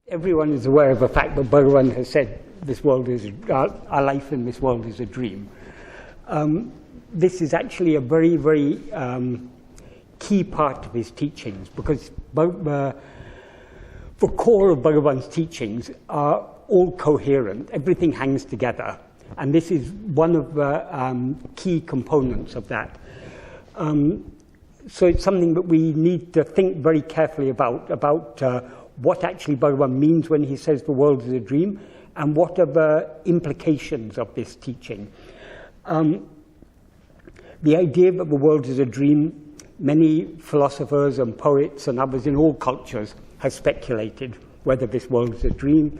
Everyone is aware of the fact that Bhagavan has said this world is our life in this world is a dream. This is actually a very, very key part of his teachings, because the core of Bhagavan's teachings are all coherent. Everything hangs together, and this is one of the key components of that. So it's something that we need to think very carefully about what actually Bhagavan means when he says the world is a dream, and what are the implications of this teaching. The idea that the world is a dream, many philosophers and poets and others in all cultures have speculated whether this world is a dream.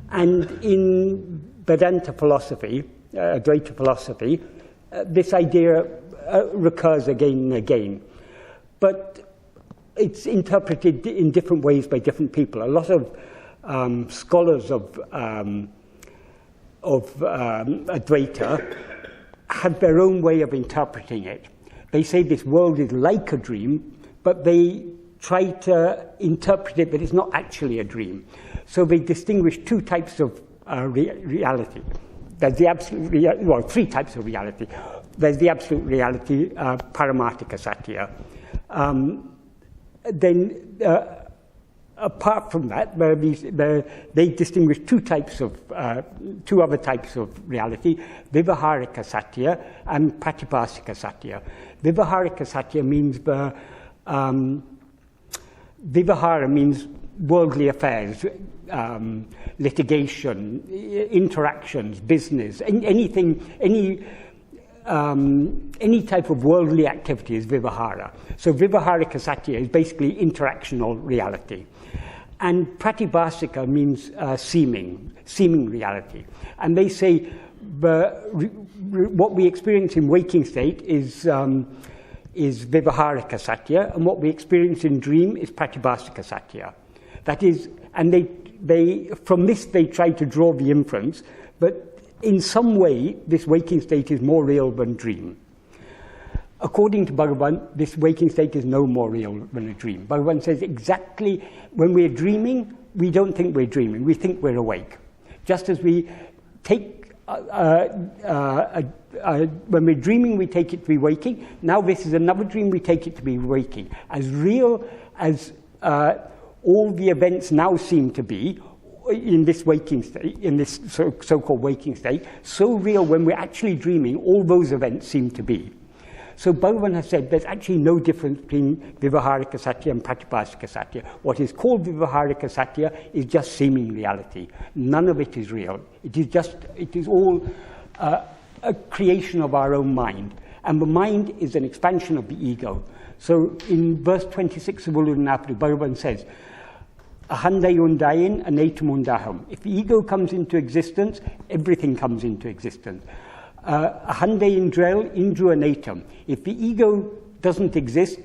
And in Vedanta philosophy, Advaita philosophy, this idea recurs again and again. But it's interpreted in different ways by different people. A lot of scholars of Advaita have their own way of interpreting it. They say this world is like a dream, but they try to interpret it that it's not actually a dream. So they distinguish two types of reality. There's the absolute well, three types of reality. There's the absolute reality, Pāramārthika satya. Then, apart from that, they distinguish two other types of reality: vyāvahārika satya and prātibhāsika satya. Vyāvahārika satya means vivahara means worldly affairs, litigation, interactions, business, any type of worldly activity is vivahara. So vyāvahārika satya is basically interactional reality. And prātibhāsika means seeming reality. And they say what we experience in waking state is vyāvahārika satya, and what we experience in dream is prātibhāsika satya. That is, and they from this they try to draw the inference, but in some way, this waking state is more real than dream. According to Bhagavan, this waking state is no more real than a dream. Bhagavan says exactly, when we're dreaming, we don't think we're dreaming, we think we're awake. Just as we take, when we're dreaming, we take it to be waking. Now this is another dream, we take it to be waking. As real as all the events now seem to be, in this waking state, in this so-called waking state, so real when we're actually dreaming, all those events seem to be. So Bhagavan has said there's actually no difference between vyāvahārika satya and prātibhāsika satya. What is called vyāvahārika satya is just seeming reality. None of it is real. It is all a creation of our own mind. And the mind is an expansion of the ego. So in verse 26 of Uḷḷadu Nāṛpadu, Bhagavan says, Ahande undayin anatum undaham. If the ego comes into existence, everything comes into existence. Ahande indrel indru anatum. If the ego doesn't exist,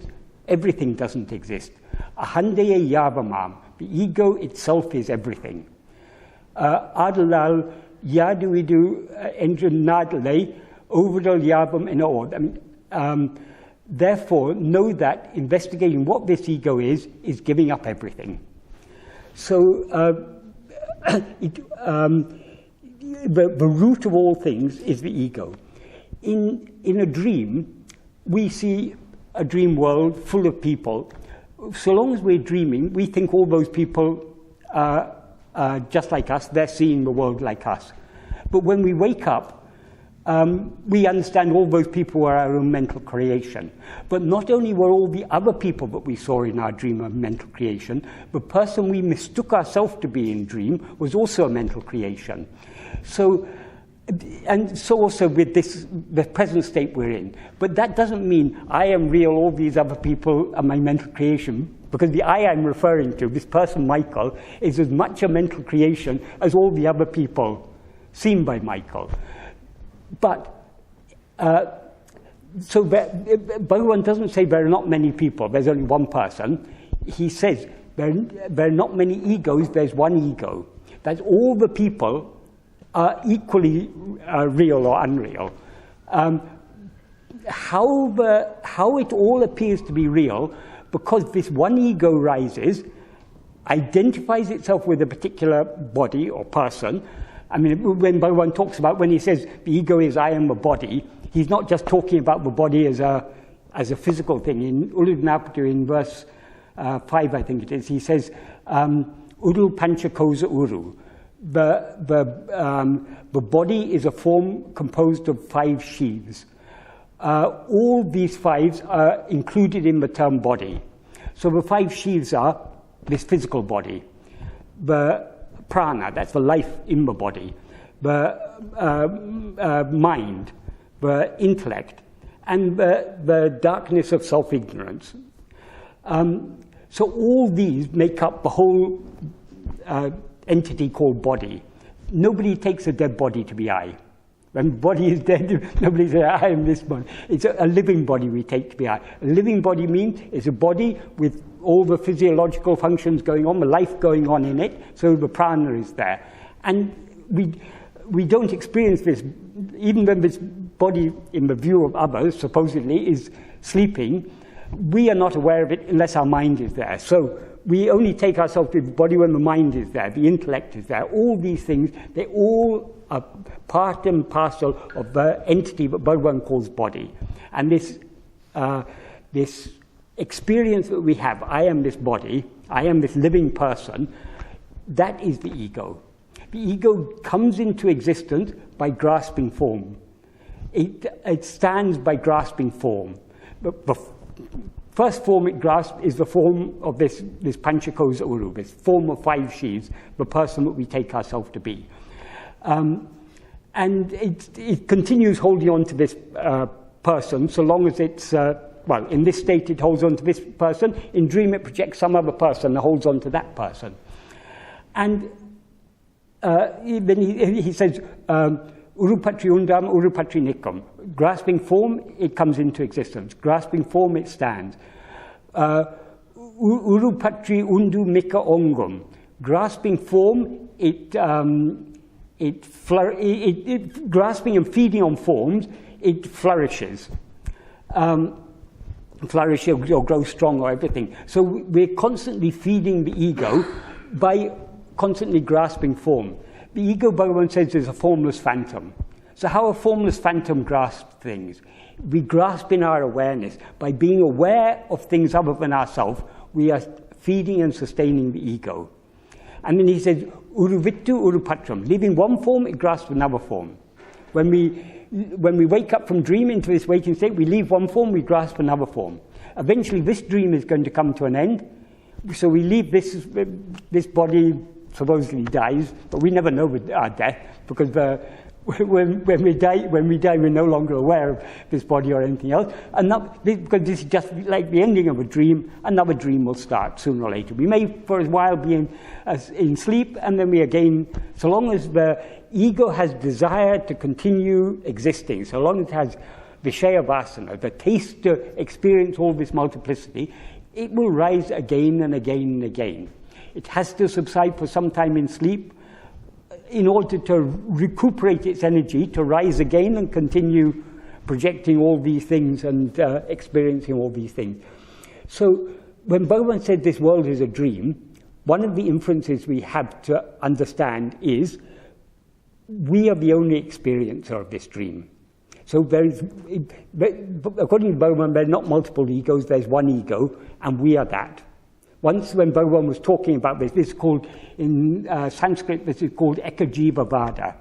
everything doesn't exist. Ahande yāvamam. The ego itself is everything. Adalal yaduidu endru nadale overal yavam and all. Therefore, know that investigating what this ego is giving up everything. So the root of all things is the ego. In a dream, we see a dream world full of people. So long as we're dreaming, we think all those people are just like us. They're seeing the world like us. But when we wake up, we understand all those people were our own mental creation. But not only were all the other people that we saw in our dream a mental creation, the person we mistook ourselves to be in dream was also a mental creation. So also with the present state we're in. But that doesn't mean I am real, all these other people are my mental creation, because the I am referring to, this person Michael, is as much a mental creation as all the other people seen by Michael. But, so Bhagavan doesn't say there are not many people, there's only one person. He says there are not many egos, there's one ego. That all the people are equally real or unreal. How it all appears to be real, because this one ego rises, identifies itself with a particular body or person. I mean, when Bhagavan talks about, when he says the ego is I am a body, he's not just talking about the body as a physical thing. In Uḷḷadu Nāṛpadu, in verse 5, I think it is, he says, Uru panchakosa uru. The body is a form composed of 5 sheaths. All these 5 are included in the term body. So the 5 sheaths are this physical body, the prana, that's the life in the body, the mind, the intellect, and the darkness of self-ignorance. So all these make up the whole entity called body. Nobody takes a dead body to be I. When the body is dead, nobody says, I am this body. It's a living body we take to be I. A living body means it's a body with all the physiological functions going on, the life going on in it, so the prana is there. And we don't experience this, even when this body, in the view of others, supposedly is sleeping, we are not aware of it unless our mind is there. So we only take ourselves to the body when the mind is there, the intellect is there. All these things, they all are part and parcel of the entity that Bhagavan calls body. And this experience that we have, I am this body, I am this living person, that is the ego. The ego comes into existence by grasping form. It stands by grasping form. The first form it grasps is the form of this panchakosa uru, this form of 5 sheaths, the person that we take ourselves to be. And it continues holding on to this person so long as it's, well, in this state it holds on to this person. In dream it projects some other person and holds on to that person. And then he says, Urupatri undam, urupatri nikam. Grasping form, it comes into existence. Grasping form, it stands. Urupatri undu mika ongum. Grasping form, grasping and feeding on forms, it flourishes. Flourishes or grows strong or everything. So we're constantly feeding the ego by constantly grasping form. The ego, Bhagavan says, is a formless phantom. So how a formless phantom grasps things? We grasp in our awareness. By being aware of things other than ourselves, we are feeding and sustaining the ego. And then he says, Uruvittu urupatram. Leaving one form, it grasps another form. When we wake up from dream into this waking state, we leave one form, we grasp another form. Eventually, this dream is going to come to an end. So we leave this body, supposedly dies, but we never know with our death, because when we die, we're no longer aware of this body or anything else. And because this is just like the ending of a dream, another dream will start sooner or later. We may for a while be in sleep, and then we again, so long as the ego has desire to continue existing, so long as it has vishaya-vasana, the taste to experience all this multiplicity, it will rise again and again and again. It has to subside for some time in sleep in order to recuperate its energy, to rise again and continue projecting all these things and experiencing all these things. So when Bhagavan said this world is a dream, one of the inferences we have to understand is we are the only experiencer of this dream. So according to Bhagavan, there are not multiple egos, there's one ego, and we are that. Once when Bhagavan was talking about this is called, in Sanskrit, this is called Ēkajīva-vāda.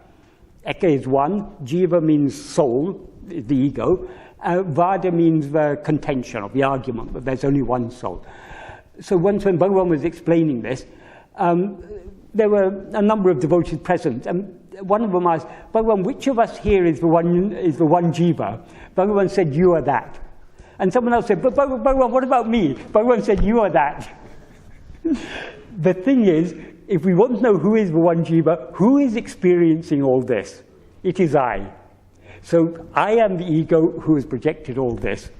Eka is one, jiva means soul, the ego, vada means the contention or the argument, that there's only one soul. So once when Bhagavan was explaining this, there were a number of devotees present, and one of them asked, Bhagavan, which of us here is the one jiva? Bhagavan said, you are that. And someone else said, but Bhagavan, what about me? Bhagavan said, you are that. The thing is, if we want to know who is the one jiva, who is experiencing all this? It is I. So I am the ego who has projected all this.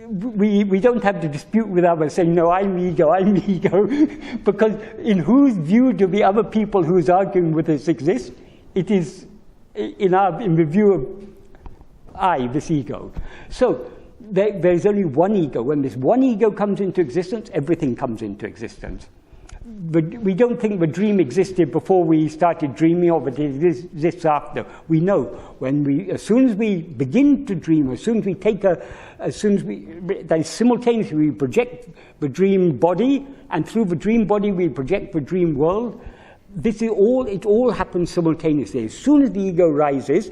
We don't have to dispute with others saying, no, I'm ego, because in whose view do the other people who is arguing with us exist? It is in the view of I, this ego. So there's only one ego. When this one ego comes into existence, everything comes into existence. But we don't think the dream existed before we started dreaming, or that it exists after. We know as soon as we begin to dream, that simultaneously we project the dream body, and through the dream body we project the dream world. It all happens simultaneously. As soon as the ego rises,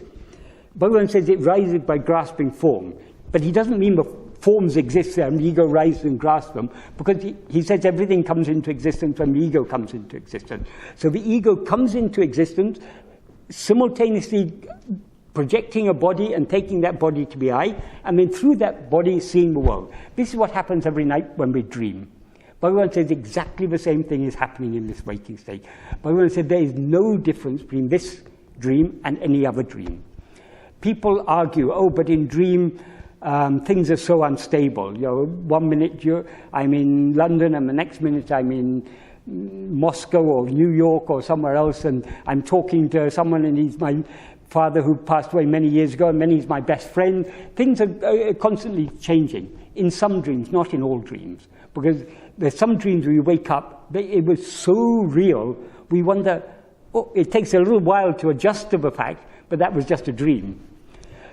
Bhagavan says it rises by grasping form. But he doesn't mean the forms exist there and the ego rises and grasps them, because he says everything comes into existence when the ego comes into existence. So the ego comes into existence, simultaneously projecting a body and taking that body to be I, and then through that body seeing the world. This is what happens every night when we dream. Bhagavan says exactly the same thing is happening in this waking state. Bhagavan said there is no difference between this dream and any other dream. People argue, but in dream things are so unstable. 1 minute I'm in London, and the next minute I'm in Moscow or New York or somewhere else, and I'm talking to someone, and he's my father who passed away many years ago, and then he's my best friend. Things are constantly changing. In some dreams, not in all dreams, because there's some dreams where you wake up, it was so real, we wonder, it takes a little while to adjust to the fact, but that was just a dream.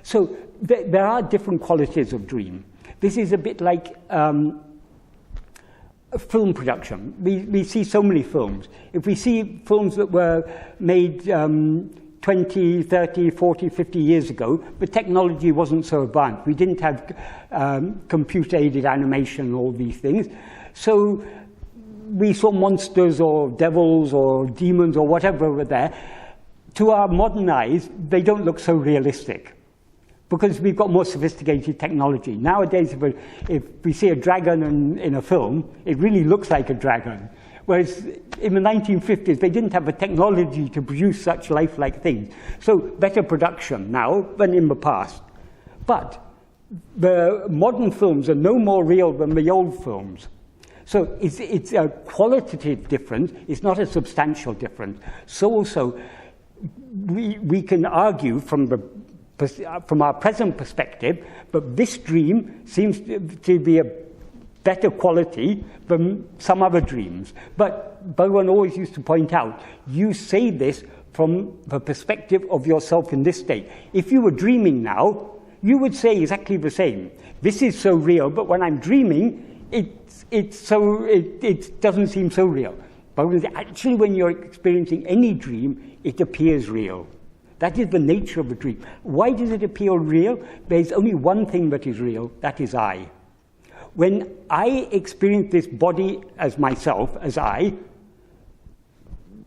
So there are different qualities of dream. This is a bit like film production. We see so many films. If we see films that were made 20, 30, 40, 50 years ago, the technology wasn't so advanced. We didn't have computer-aided animation and all these things. So we saw monsters or devils or demons or whatever were there. To our modern eyes, they don't look so realistic, because we've got more sophisticated technology. Nowadays, if we see a dragon in a film, it really looks like a dragon. Whereas in the 1950s, they didn't have the technology to produce such lifelike things. So better production now than in the past. But the modern films are no more real than the old films. So it's a qualitative difference. It's not a substantial difference. So also, we can argue from our present perspective, but this dream seems to be a better quality than some other dreams. But Bhagavan always used to point out, you say this from the perspective of yourself in this state. If you were dreaming now, you would say exactly the same. This is so real, but when I'm dreaming, it doesn't seem so real. But actually, when you're experiencing any dream, it appears real. That is the nature of a dream. Why does it appear real? There's only one thing that is real, that is I. When I experience this body as myself, as I,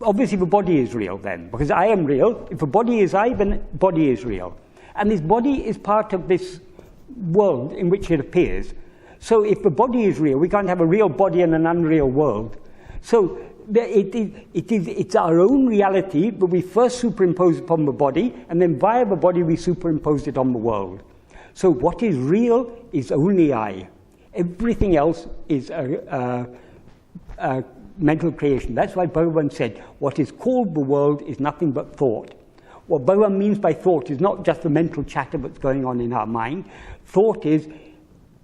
obviously the body is real then, because I am real. If the body is I, then the body is real. And this body is part of this world in which it appears. So if the body is real, we can't have a real body and an unreal world. So it's our own reality, but we first superimpose upon the body, and then via the body we superimpose it on the world. So what is real is only I. Everything else is a mental creation. That's why Bhagavan said, what is called the world is nothing but thought. What Bhagavan means by thought is not just the mental chatter that's going on in our mind. Thought is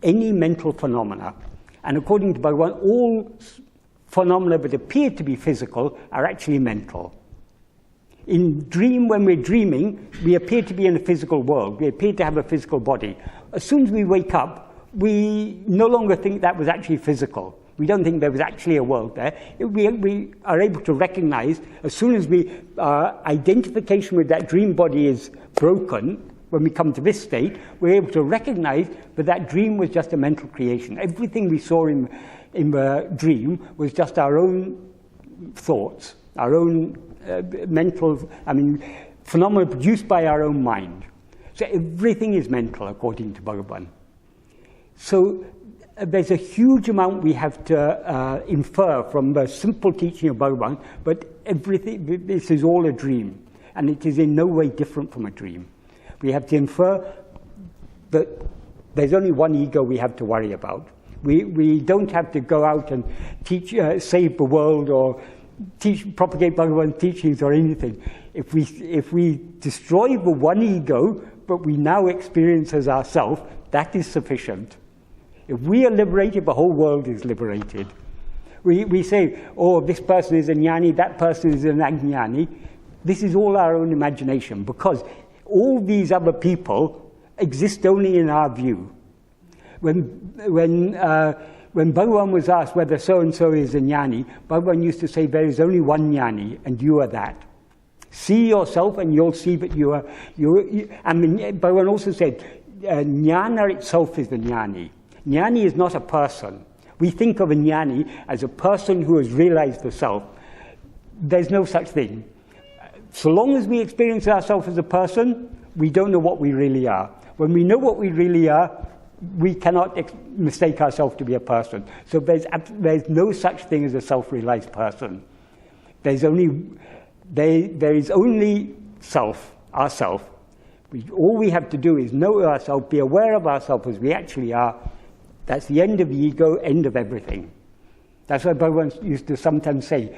any mental phenomena. And according to Bhagavan, all phenomena that appear to be physical are actually mental. In dream, when we're dreaming, we appear to be in a physical world. We appear to have a physical body. As soon as we wake up, we no longer think that was actually physical. We don't think there was actually a world there. We are able to recognize, as soon as our identification with that dream body is broken, when we come to this state, we're able to recognize that that dream was just a mental creation. Everything we saw in the dream was just our own thoughts, our own phenomena produced by our own mind. So everything is mental, according to Bhagavan. So there's a huge amount we have to infer from the simple teaching of Bhagavan, but this is all a dream, and it is in no way different from a dream. We have to infer that there's only one ego we have to worry about. We don't have to go out and teach, save the world, or propagate Bhagavan's teachings or anything. If we destroy the one ego, but we now experience as ourself, that is sufficient. If we are liberated, the whole world is liberated. We say, oh, this person is a jñāni, that person is an ajñāni. This is all our own imagination, because all these other people exist only in our view. When Bhagavan was asked whether so-and-so is a jñāni, Bhagavan used to say, there is only one jñāni, and you are that. See yourself, and you'll see that you are. And Bhagavan also said, jñāna itself is the jñāni. Jñāni is not a person. We think of a jñāni as a person who has realized the self. There's no such thing. So long as we experience ourselves as a person, we don't know what we really are. When we know what we really are, we cannot mistake ourselves to be a person. So there's no such thing as a self-realized person. There is only self, ourself. All we have to do is know ourselves, be aware of ourselves as we actually are. That's the end of the ego, end of everything. That's why Bhagavan used to sometimes say,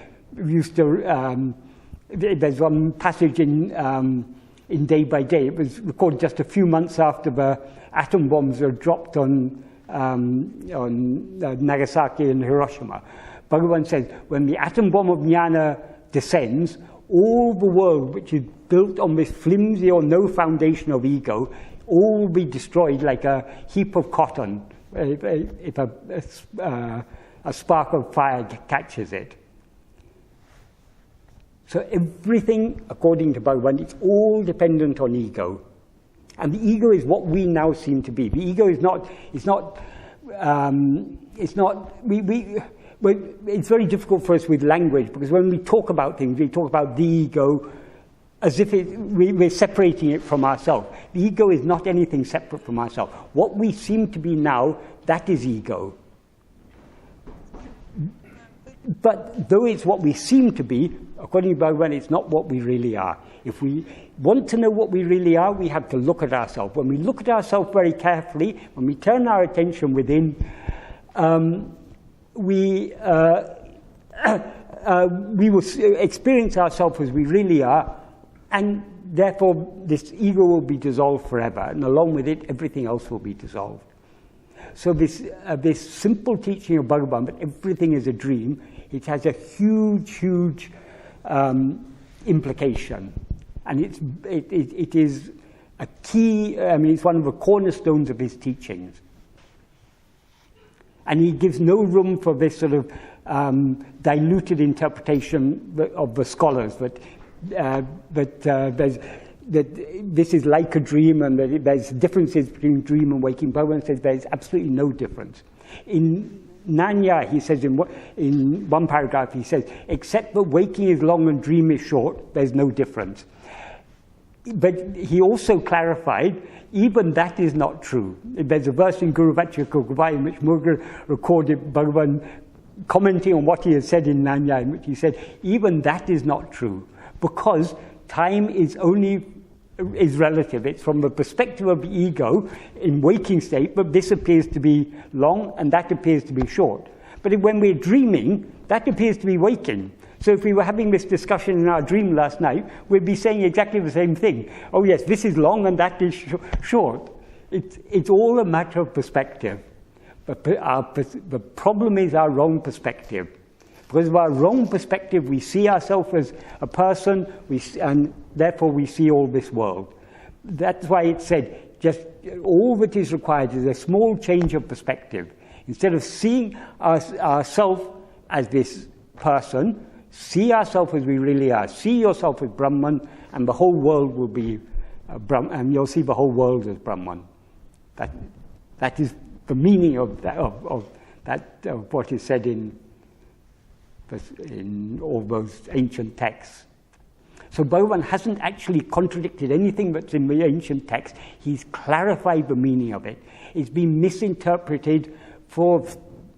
there's one passage in Day by Day. It was recorded just a few months after the atom bombs were dropped on Nagasaki and Hiroshima. Bhagavan says, when the atom bomb of jñāna descends, all the world which is built on this flimsy or no foundation of ego, all will be destroyed like a heap of cotton if a spark of fire catches it. So everything, according to Bhagavan, it's all dependent on ego. And the ego is what we now seem to be. The ego is not, it's very difficult for us with language, because when we talk about things, we talk about the ego as if we're separating it from ourselves. The ego is not anything separate from ourselves. What we seem to be now, that is ego. But though it's what we seem to be, according to Bhagavan, it's not what we really are. If we want to know what we really are, we have to look at ourselves. When we look at ourselves very carefully, when we turn our attention within, we will experience ourselves as we really are, and therefore this ego will be dissolved forever, and along with it, everything else will be dissolved. So this simple teaching of Bhagavan, that everything is a dream, it has a huge, huge implication. And it is a key, it's one of the cornerstones of his teachings. And he gives no room for this sort of diluted interpretation of the scholars, that this is like a dream, and that there's differences between dream and waking. Bhagavan says there's absolutely no difference. In Nāṇya, he says in one paragraph, he says, except that waking is long and dream is short, there's no difference. But he also clarified, even that is not true. There's a verse in Guru Vachaka Gavai in which Muruga recorded Bhagavan commenting on what he had said in Nāṇya, in which he said, even that is not true, because time is relative. It's from the perspective of the ego in waking state, but this appears to be long and that appears to be short. But when we're dreaming, that appears to be waking. So if we were having this discussion in our dream last night, we'd be saying exactly the same thing. Oh yes, this is long and that is short. It's all a matter of perspective. But the problem is our wrong perspective. Because of our wrong perspective, we see ourselves as a person, and therefore we see all this world. That's why it said, just all that is required is a small change of perspective. Instead of seeing ourselves as this person, see ourselves as we really are. See yourself as Brahman, and the whole world will be Brahman, and you'll see the whole world as Brahman. That is the meaning of what is said in all those ancient texts. So Bhagavan hasn't actually contradicted anything that's in the ancient text. He's clarified the meaning of it. It's been misinterpreted for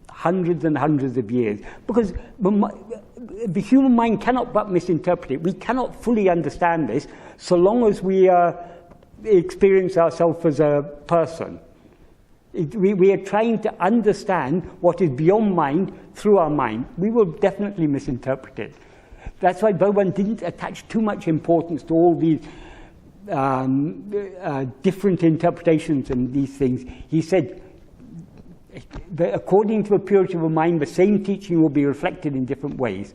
hundreds and hundreds of years, because the human mind cannot but misinterpret it. We cannot fully understand this so long as we experience ourselves as a person. We are trying to understand what is beyond mind through our mind. We will definitely misinterpret it. That's why Bhagavan didn't attach too much importance to all these different interpretations and these things, he said that according to the purity of a mind, the same teaching will be reflected in different ways.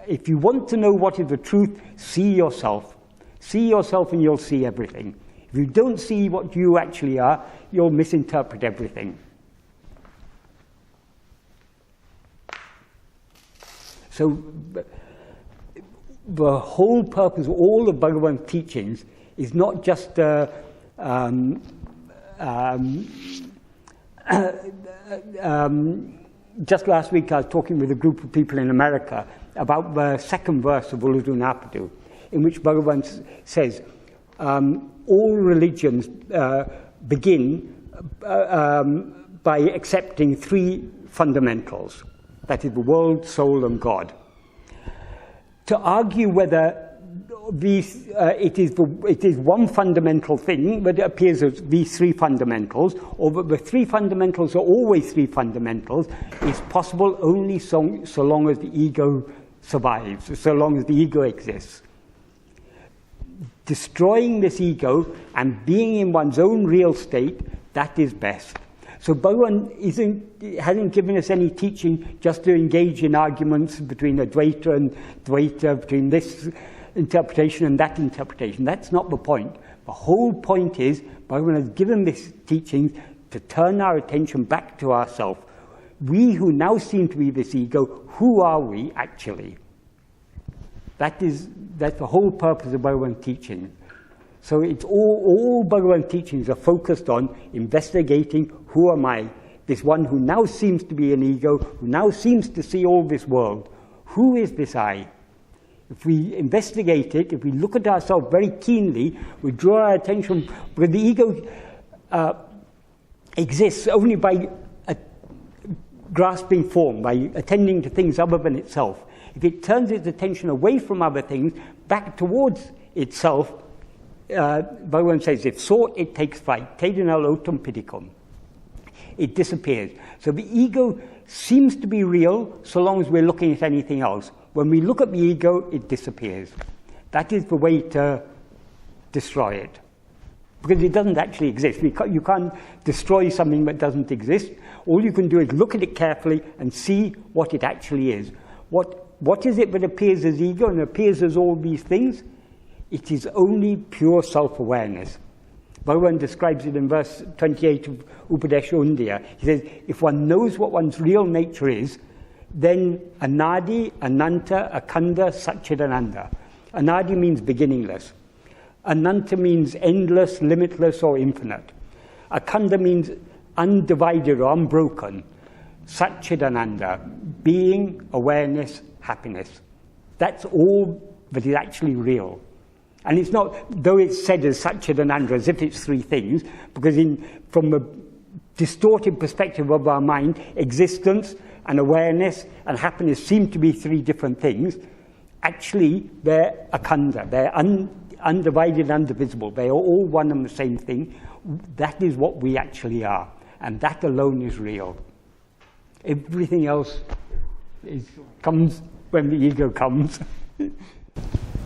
If you want to know what is the truth, see yourself. See yourself and you'll see everything. If you don't see what you actually are, you'll misinterpret everything. So the whole purpose of all of Bhagavan's teachings is not just just last week I was talking with a group of people in America about the second verse of Uḷḷadu Nāṛpadu, in which Bhagavan says, all religions begin by accepting three fundamentals, that is the world, soul and God. To argue whether these, it is one fundamental thing, but it appears as these three fundamentals, or that the three fundamentals are always three fundamentals, is possible only so long as the ego survives, so long as the ego exists. Destroying this ego and being in one's own real state, that is best. So Bhagavan hasn't given us any teaching just to engage in arguments between Advaita and Dvaita, between this interpretation and that interpretation. That's not the point. The whole point is Bhagavan has given this teaching to turn our attention back to ourselves. We who now seem to be this ego, who are we actually? That's the whole purpose of Bhagavan's teaching. So it's all Bhagavan's teachings are focused on investigating who am I, this one who now seems to be an ego, who now seems to see all this world. Who is this I? If we investigate it, if we look at ourselves very keenly, we draw our attention, because the ego exists only by grasping form, by attending to things other than itself. If it turns its attention away from other things, back towards itself, Bhagavan says, if sought, it takes flight. Tedinal otum piticum. It disappears. So the ego seems to be real so long as we're looking at anything else. When we look at the ego, it disappears. That is the way to destroy it. Because it doesn't actually exist. You can't destroy something that doesn't exist. All you can do is look at it carefully and see what it actually is. What is it that appears as ego and appears as all these things? It is only pure self-awareness. Bhagavan describes it in verse 28 of Upadēśa Undiyār. He says, if one knows what one's real nature is, then anadi, ananta, akhanda, satchidananda. Anadi means beginningless. Ananta means endless, limitless, or infinite. Akhanda means undivided or unbroken. Satchidananda, being, awareness, happiness. That's all that is actually real. And it's not, though it's said as Satchidananda, as if it's three things, because from a distorted perspective of our mind, existence and awareness and happiness seem to be three different things. Actually, they're akhanda, they're undivided, indivisible. They are all one and the same thing. That is what we actually are, and that alone is real. Everything else comes when the ego comes.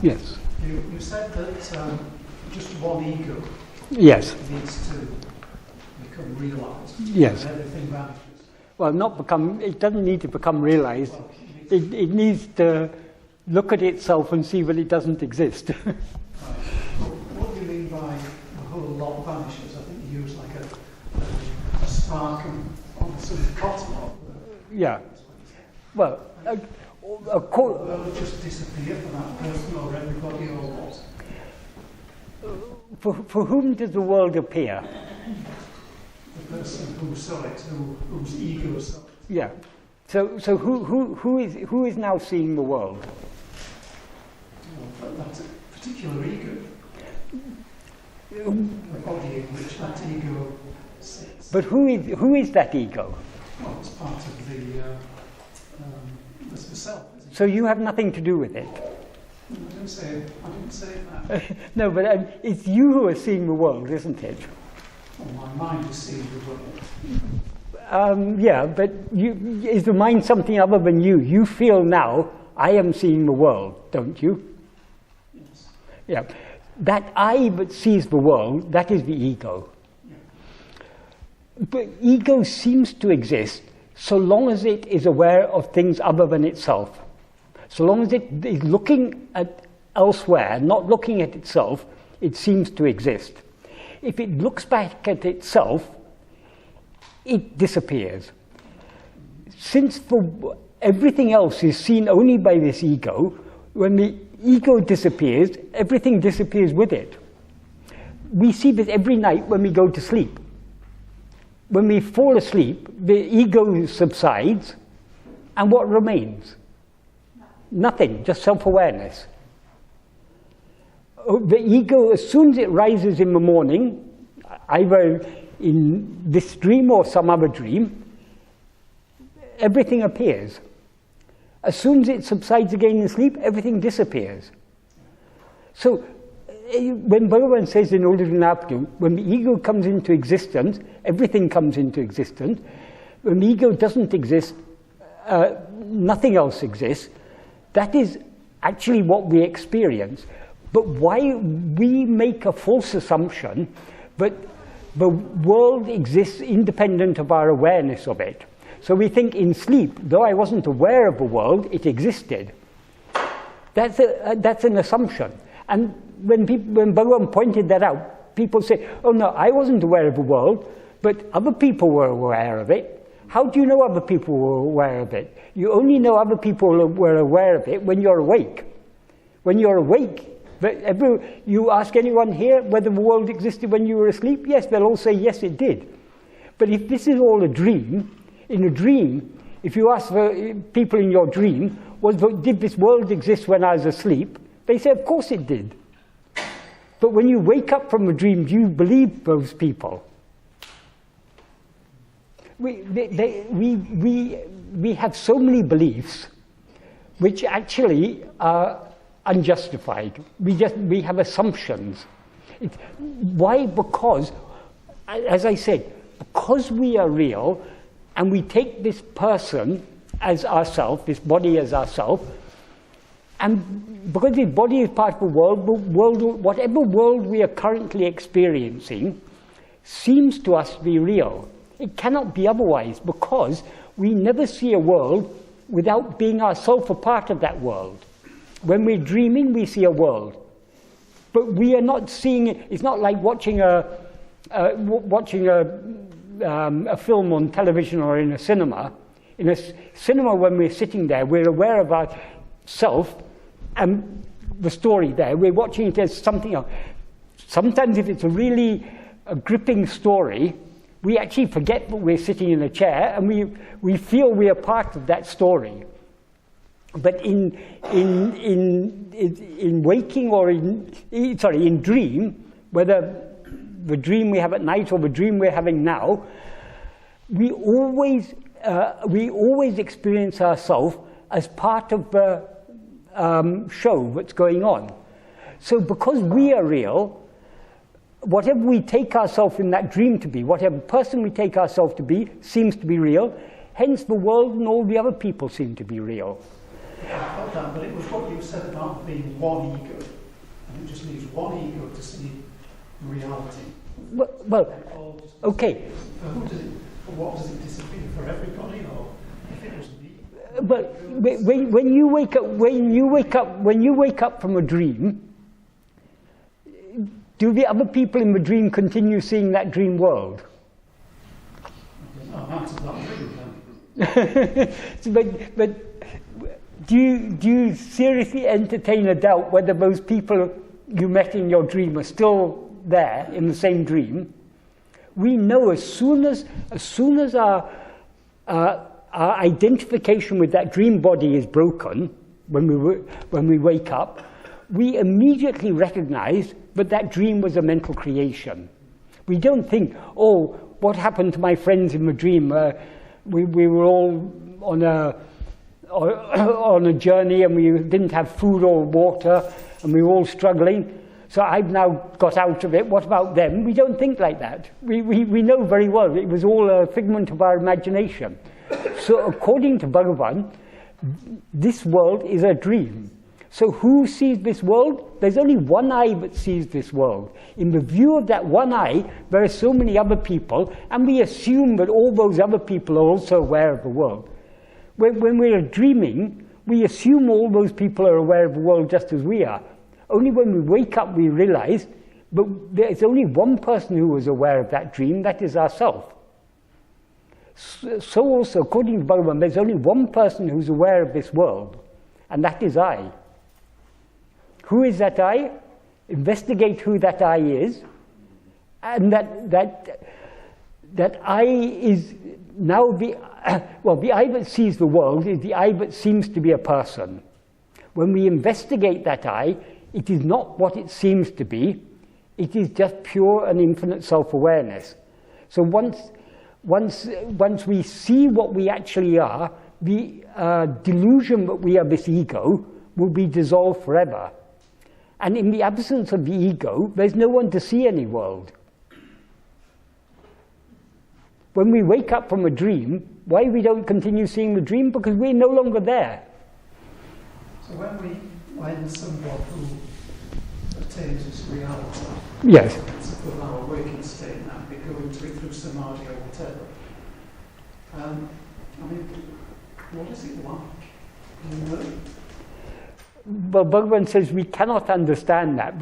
Yes? You said that just one ego yes. needs to become realized. Yes. And everything vanishes. Well, it doesn't need to become realized. It needs to look at itself and see that it doesn't exist. Right. What do you mean by the whole lot vanishes? I think you use like a spark on some cotton. Yeah. Well, will it just disappear for that person or everybody or what? For whom does the world appear? The person who saw it, whose ego saw it. Yeah. So who is now seeing the world? Well, that's a particular ego. The body in which that ego sits. But who is that ego? Well, it's part of the self. Isn't it? So you have nothing to do with it. I didn't say that. No, but it's you who are seeing the world, isn't it? Well, my mind is seeing the world. Yeah, but is the mind something other than you? You feel now, I am seeing the world, don't you? Yes. Yeah. that I that sees the world, that is the ego. But ego seems to exist so long as it is aware of things other than itself. So long as it is looking at elsewhere, not looking at itself, it seems to exist. If it looks back at itself, it disappears. Since everything else is seen only by this ego, when the ego disappears, everything disappears with it. We see this every night when we go to sleep. When we fall asleep, the ego subsides, and what remains? Nothing, just self-awareness. The ego, as soon as it rises in the morning, either in this dream or some other dream, everything appears. As soon as it subsides again in sleep, everything disappears. So, when Bhagavan says in Uḷḷadu Nāṛpadu, when the ego comes into existence, everything comes into existence. When the ego doesn't exist, nothing else exists. That is actually what we experience. But why we make a false assumption that the world exists independent of our awareness of it. So we think in sleep, though I wasn't aware of the world, it existed. That's an assumption. And when Bhagavan pointed that out, people say, oh no, I wasn't aware of the world, but other people were aware of it. How do you know other people were aware of it? You only know other people were aware of it when you're awake. When you're awake, you ask anyone here whether the world existed when you were asleep? Yes, they'll all say, yes, it did. But if this is all a dream, in a dream, if you ask the people in your dream, did this world exist when I was asleep? They say, of course it did. But when you wake up from a dream, do you believe those people? We have so many beliefs which actually are unjustified. We have assumptions. Why? Because, as I said, because we are real and we take this person as ourself, this body as ourself, and because this body is part of the world, whatever world we are currently experiencing seems to us to be real. It cannot be otherwise, because we never see a world without being ourselves a part of that world. When we're dreaming, we see a world. But we are not seeing it. It's not like watching a film on television or in a cinema. In a cinema, when we're sitting there, we're aware of ourself and the story there. We're watching it as something else. Sometimes if it's a really gripping story, we actually forget that we're sitting in a chair and we feel we are part of that story. But in waking or in dream, whether the dream we have at night or the dream we're having now, we always experience ourselves as part of the show that's going on. So because we are real, whatever we take ourselves in that dream to be, whatever person we take ourselves to be, seems to be real. Hence the world and all the other people seem to be real. Yeah, I felt that, but it was what you said about being one ego. And it just needs one ego to see reality. Well, okay. For what does it disappear? For everybody, or if it was me? But when you wake up from a dream, do the other people in the dream continue seeing that dream world? I've answered that really, then. but do you seriously entertain a doubt whether those people you met in your dream are still there in the same dream? We know as soon as our identification with that dream body is broken, when we wake up, we immediately recognize that dream was a mental creation. We don't think, oh, what happened to my friends in the dream? We were all on a journey and we didn't have food or water and we were all struggling. So I've now got out of it. What about them? We don't think like that. We know very well it was all a figment of our imagination. So according to Bhagavan, this world is a dream. So who sees this world? There's only one eye that sees this world. In the view of that one eye, there are so many other people, and we assume that all those other people are also aware of the world. When we're dreaming, we assume all those people are aware of the world just as we are. Only when we wake up we realize that there's only one person who is aware of that dream, that is ourself. So also, according to Bhagavan, there's only one person who's aware of this world, and that is I. Who is that I? Investigate who that I is, and that I is now the I that sees the world is the I that seems to be a person. When we investigate that I, it is not what it seems to be, it is just pure and infinite self-awareness. So once we see what we actually are, the delusion that we are this ego will be dissolved forever. And in the absence of the ego, there's no one to see any world. When we wake up from a dream, why we don't continue seeing the dream? Because we're no longer there. So when someone who attains this reality, yes, it's above our waking state now, they go into it through samadhi or whatever. What is it like? You know? Well, Bhagavan says we cannot understand that.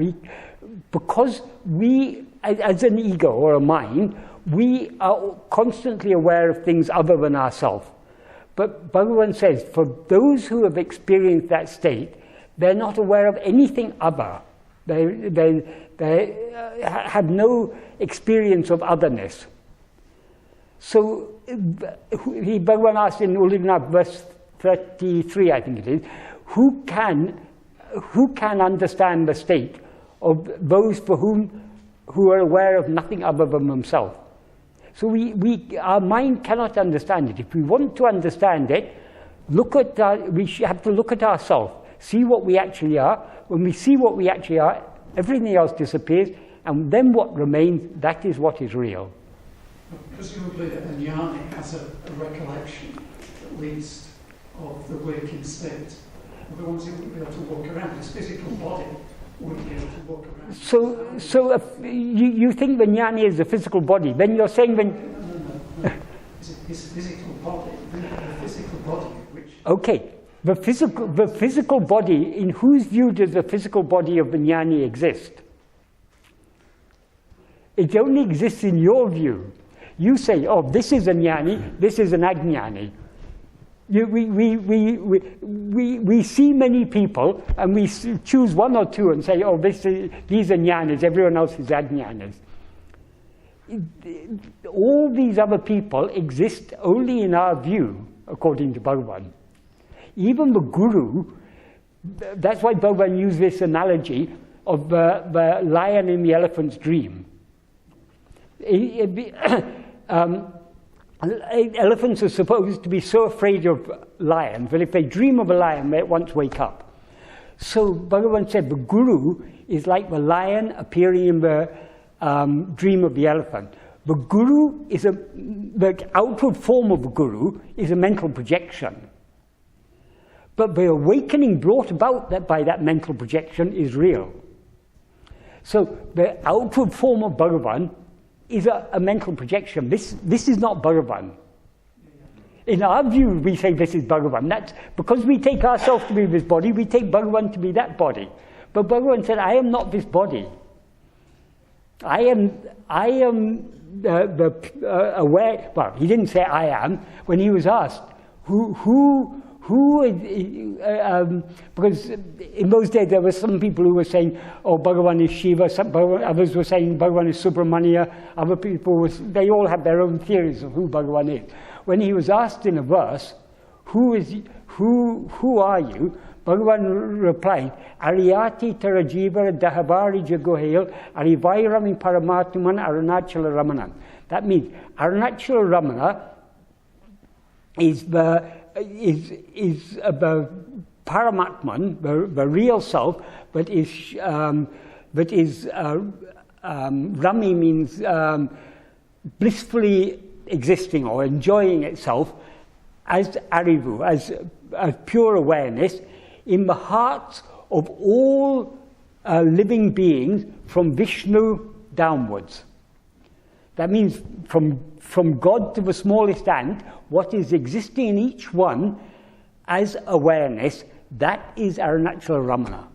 Because we, as an ego or a mind, we are constantly aware of things other than ourselves. But Bhagavan says, for those who have experienced that state, they're not aware of anything other. They have no experience of otherness. So Bhagavan asked in Uḻḷadu Nāṛpadu, verse 33, I think it is, who can understand the state of those who are aware of nothing other than themselves? So our mind cannot understand it. If we want to understand it, we have to look at ourselves, see what we actually are. When we see what we actually are, everything else disappears, and then what remains, that is what is real. Presumably a jñāni has a recollection, at least, of the waking state. Otherwise he wouldn't be able to walk around. His physical body wouldn't be able to walk around. So if you think the jñāni is the physical body, then you're saying when... No. His physical body, the physical body which... Okay, the physical body, in whose view does the physical body of the jñāni exist? It only exists in your view. You say, oh, this is a jñāni, this is an ajñāni. We see many people, and we choose one or two and say, oh, these are jñānis, everyone else is ajñānis. All these other people exist only in our view, according to Bhagavan. Even the guru, that's why Bhagavan used this analogy of the lion in the elephant's dream. Elephants are supposed to be so afraid of lions that if they dream of a lion, they at once wake up. So Bhagavan said the guru is like the lion appearing in the dream of the elephant. The guru is the outward form of the guru is a mental projection. But the awakening brought about by that mental projection is real. So the outward form of Bhagavan is a mental projection. This is not Bhagavan. In our view, we say this is Bhagavan. That's because we take ourselves to be this body, we take Bhagavan to be that body. But Bhagavan said, I am not this body. I am aware. Well, he didn't say I am. When he was asked, because in those days there were some people who were saying, oh, Bhagavan is Shiva, others were saying Bhagavan is Subramanya, other people, they all had their own theories of who Bhagavan is. When he was asked in a verse, who are you? Bhagavan replied, Ariyati Tarajiva Dahavari Jagohail Arivairami Pāramārthiman Aruṇācala Ramanan. That means Aruṇācala Ramana is the Paramatman, the real self, but Rami means blissfully existing or enjoying itself as Arivu, as pure awareness in the hearts of all living beings from Vishnu downwards. That means from God to the smallest ant, what is existing in each one as awareness, that is Aruṇācala Ramana.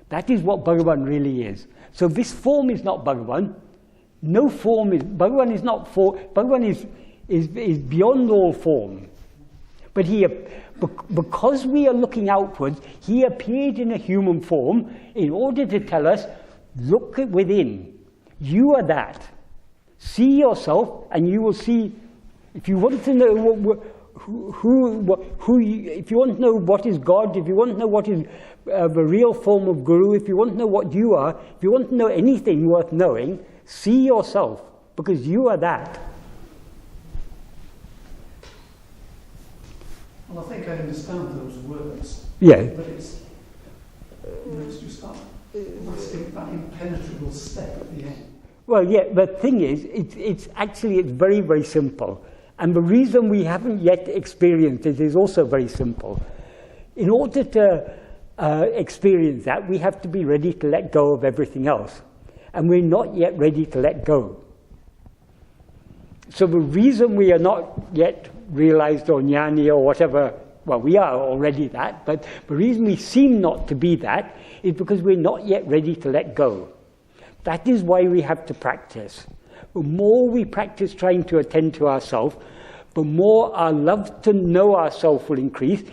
That is what Bhagavan really is. So this form is not Bhagavan. No form is, Bhagavan is not form, Bhagavan is beyond all form. But because we are looking outwards, he appeared in a human form in order to tell us, look within. You are that. See yourself, and you will see. If you want to know if you want to know what is God, if you want to know what is the real form of Guru, if you want to know what you are, if you want to know anything worth knowing, see yourself, because you are that. Well, I think I understand those words. Yeah. But it's just that impenetrable step at the end. Well, yeah, the thing is, it's very, very simple. And the reason we haven't yet experienced it is also very simple. In order to experience that, we have to be ready to let go of everything else. And we're not yet ready to let go. So the reason we are not yet realized or jñāni or whatever, well, we are already that, but the reason we seem not to be that is because we're not yet ready to let go. That is why we have to practice. The more we practice trying to attend to ourselves, the more our love to know ourselves will increase,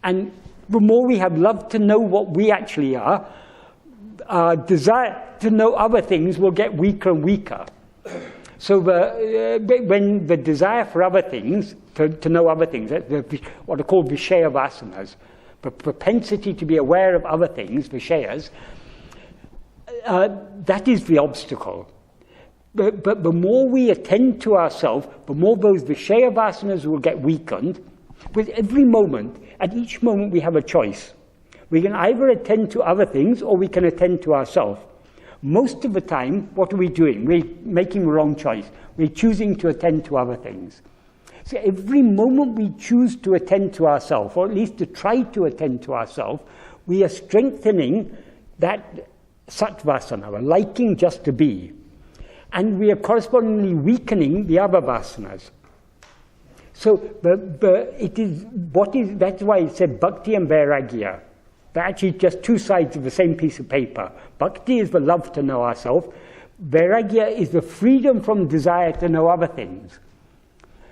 and the more we have love to know what we actually are, our desire to know other things will get weaker and weaker. So when the desire for other things, to know other things, what are called vyāvahārikas, the propensity to be aware of other things, vishayas, that is the obstacle. But the more we attend to ourselves, the more those vyāvahārikas will get weakened. With every moment, at each moment we have a choice. We can either attend to other things or we can attend to ourselves. Most of the time, what are we doing? We're making the wrong choice. We're choosing to attend to other things. So every moment we choose to attend to ourselves, or at least to try to attend to ourselves, we are strengthening that sattvasana, a liking just to be. And we are correspondingly weakening the other vasanas. So that's why it said bhakti and vairāgya. They're actually just two sides of the same piece of paper. Bhakti is the love to know ourselves. Vairāgya is the freedom from desire to know other things.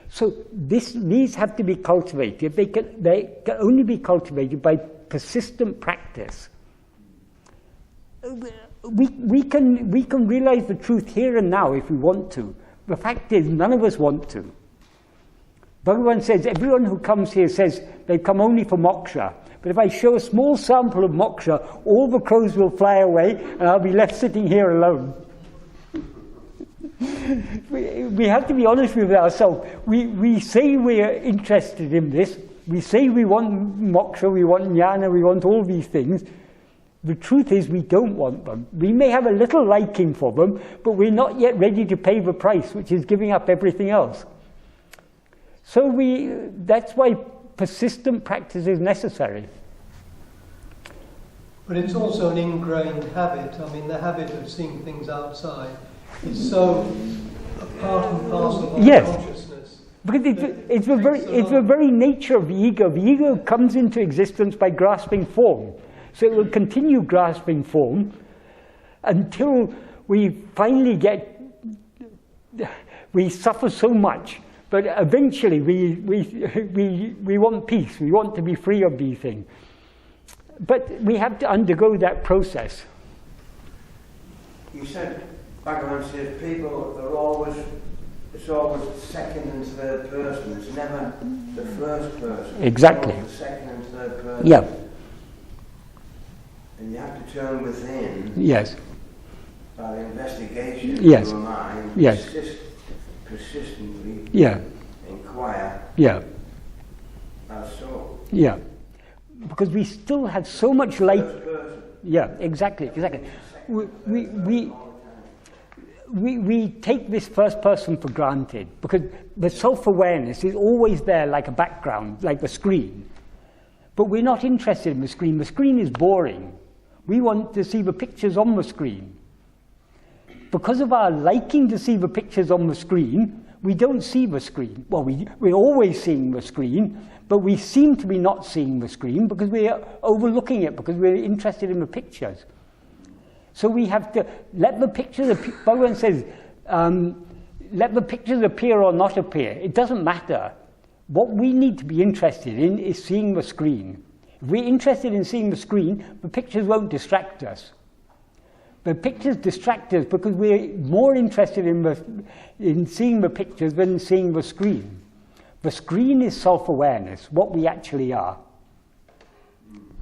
So these have to be cultivated. They can only be cultivated by persistent practice. We can realize the truth here and now if we want to. The fact is, none of us want to. Bhagavan says, everyone who comes here says they come only for moksha. But if I show a small sample of moksha, all the crows will fly away and I'll be left sitting here alone. We have to be honest with ourselves. We say we are interested in this. We say we want moksha, we want jñāna, we want all these things. The truth is we don't want them. We may have a little liking for them, but we're not yet ready to pay the price, which is giving up everything else. So that's why persistent practice is necessary. But it's also an ingrained habit. I mean, the habit of seeing things outside is so a part and parcel of our consciousness. Because it's the very nature of the ego. The ego comes into existence by grasping form. So it will continue grasping form until we finally we suffer so much. But eventually we want peace. We want to be free of these things. But we have to undergo that process. You said, Bhagavan says, people it's always second and third person. It's never the first person. Exactly. It's the second and third person. Yeah. And you have to turn within. Yes. By the investigation yes. of your mind. Yes. Persistently. Yeah. Inquire. Yeah. Our soul. Yeah. Because we still have so much light. Yeah, exactly. We take this first person for granted because the self-awareness is always there like a background, like the screen. But we're not interested in the screen. The screen is boring. We want to see the pictures on the screen. Because of our liking to see the pictures on the screen, we don't see the screen. Well, we're always seeing the screen, but we seem to be not seeing the screen because we're overlooking it, because we're interested in the pictures. So we have to let the pictures appear. Bhagavan says, let the pictures appear or not appear. It doesn't matter. What we need to be interested in is seeing the screen. If we're interested in seeing the screen, the pictures won't distract us. The pictures distract us because we're more interested in seeing the pictures than seeing the screen. The screen is self-awareness, what we actually are.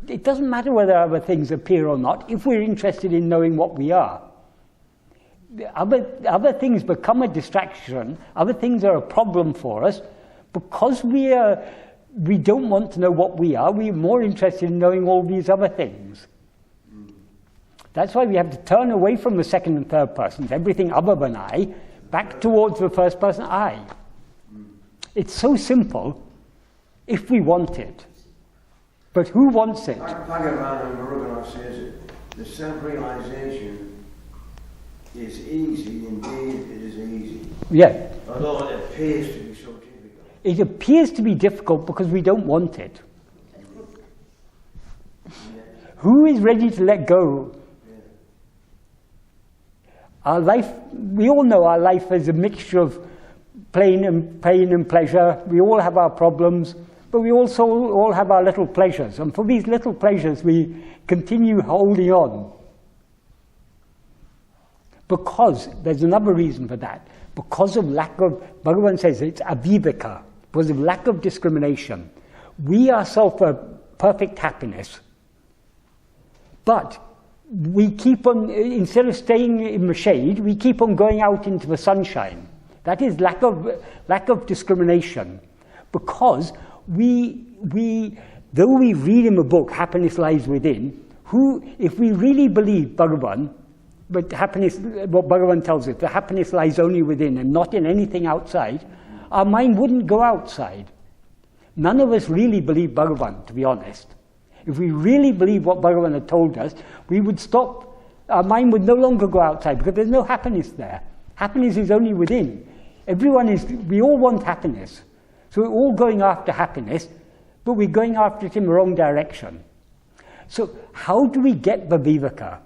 It doesn't matter whether other things appear or not if we're interested in knowing what we are. Other things become a distraction, other things are a problem for us because we don't want to know what we are, we're more interested in knowing all these other things. That's why we have to turn away from the second and third persons, everything other than I, back towards the first person I. It's so simple if we want it. But who wants it? Bhagavan says the self-realization is easy, indeed it is easy. Yeah. Although it appears to be so difficult. It appears to be difficult because we don't want it. Yeah. Who is ready to let go? Our life, we all know our life is a mixture of pain and pleasure. We all have our problems, but we also all have our little pleasures. And for these little pleasures, we continue holding on. Because, there's another reason for that. Because of lack of, Bhagavan says it's vivēka, because of lack of discrimination. We ourselves are perfect happiness. But we keep on, instead of staying in the shade, we keep on going out into the sunshine. That is lack of discrimination. Because though we read in the book, happiness lies within, if we really believe Bhagavan, but happiness, what Bhagavan tells us, the happiness lies only within and not in anything outside, our mind wouldn't go outside. None of us really believe Bhagavan, to be honest. If we really believe what Bhagavan had told us, we would stop, our mind would no longer go outside because there's no happiness there. Happiness is only within. We all want happiness. So we're all going after happiness, but we're going after it in the wrong direction. So how do we get the vivēka?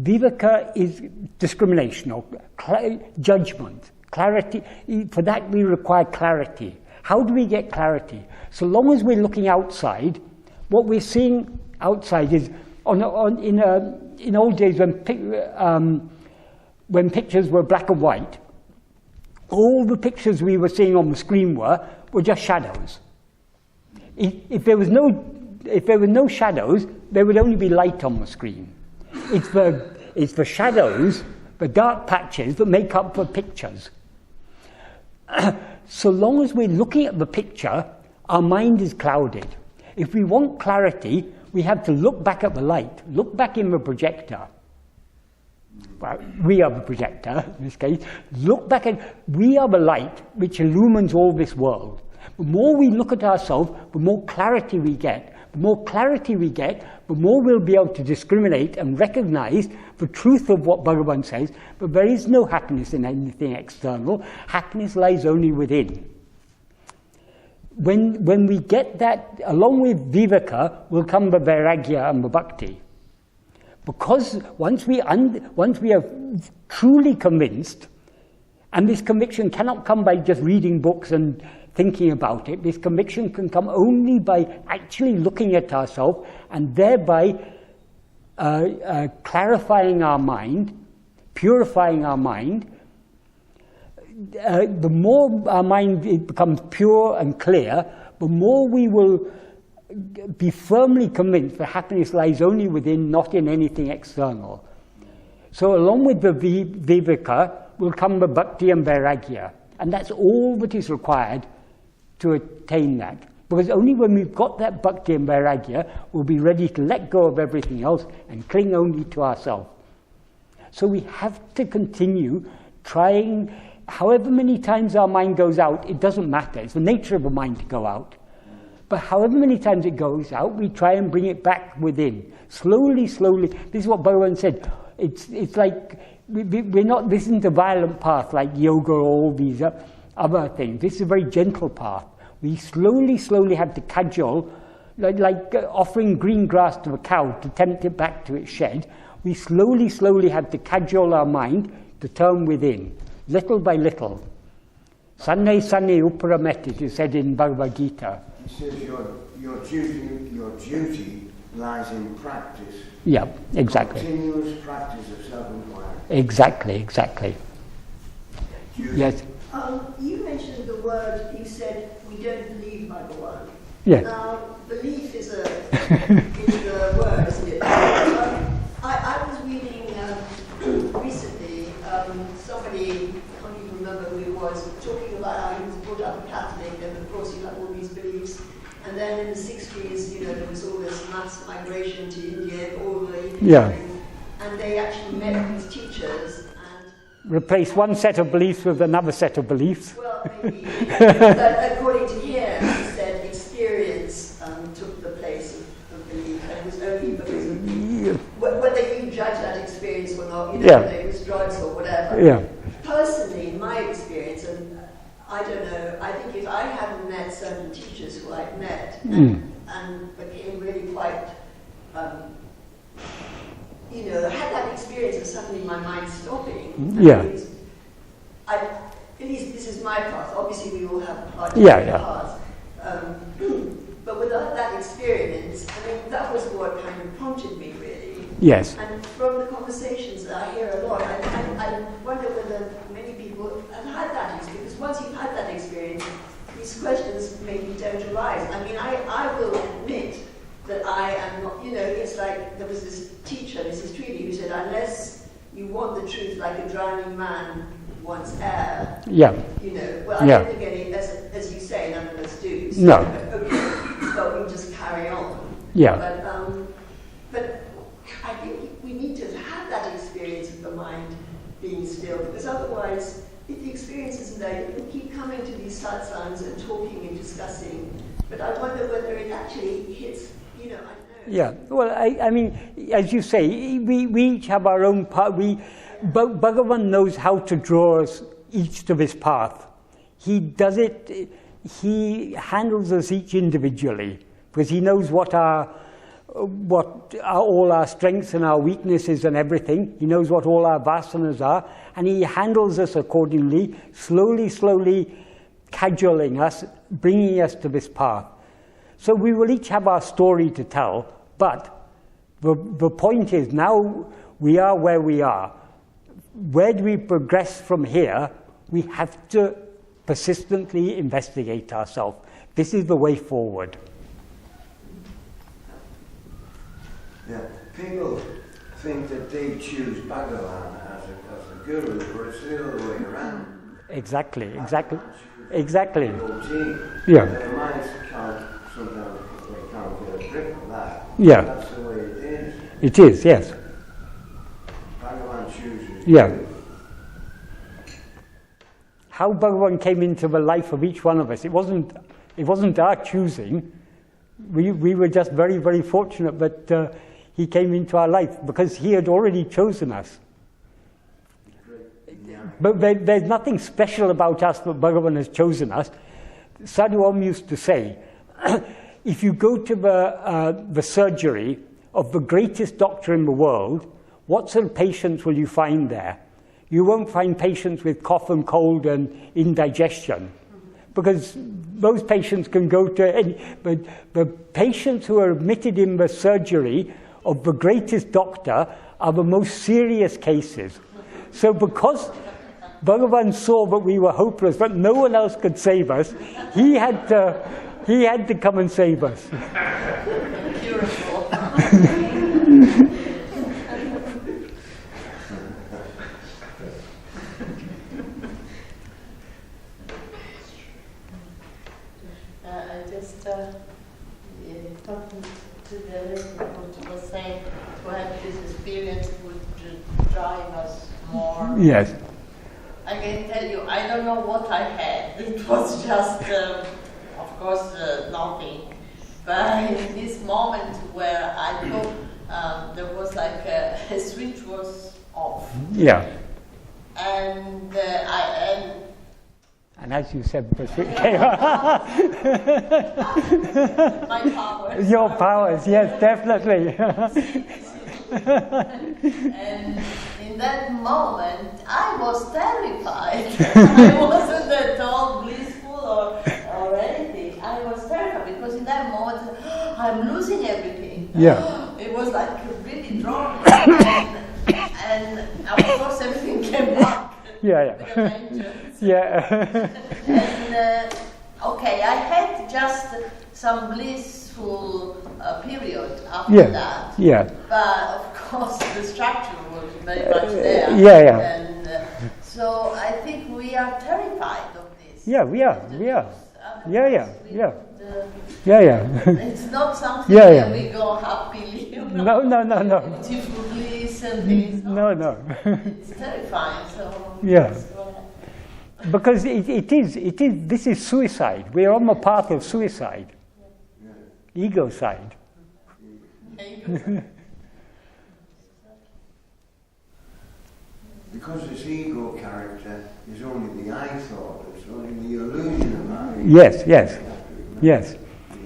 Vivēka is discrimination or judgment, clarity. For that we require clarity. How do we get clarity? So long as we're looking outside, what we're seeing outside is, in old days when pictures were black and white, all the pictures we were seeing on the screen were just shadows. If there were no shadows, there would only be light on the screen. It's the shadows, the dark patches that make up the pictures. So long as we're looking at the picture, our mind is clouded. If we want clarity, we have to look back at the light, look back in the projector. Well, we are the projector, in this case. Look back we are the light which illumines all this world. The more we look at ourselves, the more clarity we get. The more clarity we get, the more we'll be able to discriminate and recognize the truth of what Bhagavan says, but there is no happiness in anything external. Happiness lies only within. When we get that, along with vivēka, will come the vairāgya and the bhakti. Because once we are truly convinced, and this conviction cannot come by just reading books and thinking about it, this conviction can come only by actually looking at ourselves and thereby clarifying our mind, purifying our mind. The more our mind becomes pure and clear, the more we will be firmly convinced that happiness lies only within, not in anything external. So along with the vivēka will come the bhakti and vairāgya, and that's all that is required to attain that. Because only when we've got that bhakti and vairāgya, we'll be ready to let go of everything else and cling only to ourselves. So we have to continue trying. However many times our mind goes out, it doesn't matter. It's the nature of the mind to go out. But however many times it goes out, we try and bring it back within. Slowly, slowly. This is what Bhagavan said. It's like, we're not, this isn't a violent path like yoga or all these other things. This is a very gentle path. We slowly, slowly have to cajole, like offering green grass to a cow to tempt it back to its shed. We slowly, slowly have to cajole our mind to turn within, little by little. Sanne sanne uparameti, it is said in Bhagavad Gita. It says your duty lies in practice. Yeah, exactly. Continuous practice of self-enquiry. Exactly. Yes. You mentioned the word, you said, we don't believe Bhagavan. Yeah. Now, belief is a word, isn't it? I was reading recently, somebody, I can't even remember who it was, talking about how he was brought up a Catholic, and of course he had all these beliefs. And then in the 60s, there was all this mass migration to India, all the and they actually met these teachers and replace one set of beliefs with another set of beliefs. Well, maybe. But according to him, he said experience took the place of belief, and it was only because of whether you judge that experience or not, whether it was drugs or whatever. Yeah. Personally, in my experience, and I don't know, I think if I hadn't met certain teachers who I'd met and became really quite, had that experience of suddenly my mind stopping. Yeah. At least this is my path. Obviously, we all have paths. But without that experience, I mean, that was what kind of prompted me, really. Yes. And from the conversations that I hear a lot, I wonder whether many people have had that experience. Because once you've had that experience, these questions maybe don't arise. I mean, I will admit that I am not, it's like there was this teacher, Mrs. Tweedy, who said, unless you want the truth like a drowning man wants air, well, I don't think any, as you say, none of us do. So, but we just carry on. Yeah. But I think we need to have that experience of the mind being still, because otherwise, if the experience isn't there, you keep coming to these satsangs and talking and discussing, but I wonder whether it actually hits, I don't know. Yeah, well, I mean, as you say, we each have our own path. Bhagavan knows how to draw us each to this path. He does it, he handles us each individually, because he knows what are all our strengths and our weaknesses and everything. He knows what all our vasanas are, and he handles us accordingly, slowly cajoling us, bringing us to this path. So we will each have our story to tell, but the point is, now we are where we are. Where do we progress from here? We have to persistently investigate ourselves. This is the way forward. Yeah, people think that they choose Bhagavan as a guru, but it's the other way around. Exactly. Yeah. Their minds sometimes they can't get a grip of that. Yeah. That's the way it is. It is, yes. Bhagavan chooses. Yeah. How Bhagavan came into the life of each one of us, it wasn't our choosing. We were just very, very fortunate that he came into our life because he had already chosen us. But there's nothing special about us that Bhagavan has chosen us. Sadhu Om used to say, if you go to the surgery of the greatest doctor in the world, what sort of patients will you find there? You won't find patients with cough and cold and indigestion, because those patients can go to any, but the patients who are admitted in the surgery of the greatest doctor are the most serious cases. So because Bhagavan saw that we were hopeless, but no one else could save us, he had to come and save us. Talking to the listener who was saying to have this experience would drive us more. Yes. I can tell you, I don't know what I had. It was just, of course, nothing. But in this moment where I thought there was like a switch was off. Yeah. And And as you said, the switch came on. my powers. Your powers, yes, definitely. And in that moment, I was terrified. I wasn't at all blissful or anything. I was terrified because in that moment, I'm losing everything. Yeah. It was like really drawn. And of course, everything came back. Yeah, With a vengeance. yeah. And okay, I had just some blissful period after that. Yeah. But of course, the structure was very much there. Yeah. And so I think we are terrified of this. Yeah, we are. Yeah. It's not something Yeah. that we go happily. No. Beautiful bliss and things. No. It's terrifying. So Yeah. Because it is. This is suicide. We are on the path of suicide. Ego side. Because this ego character is only the I thought, it's only the illusion of I. Yes. The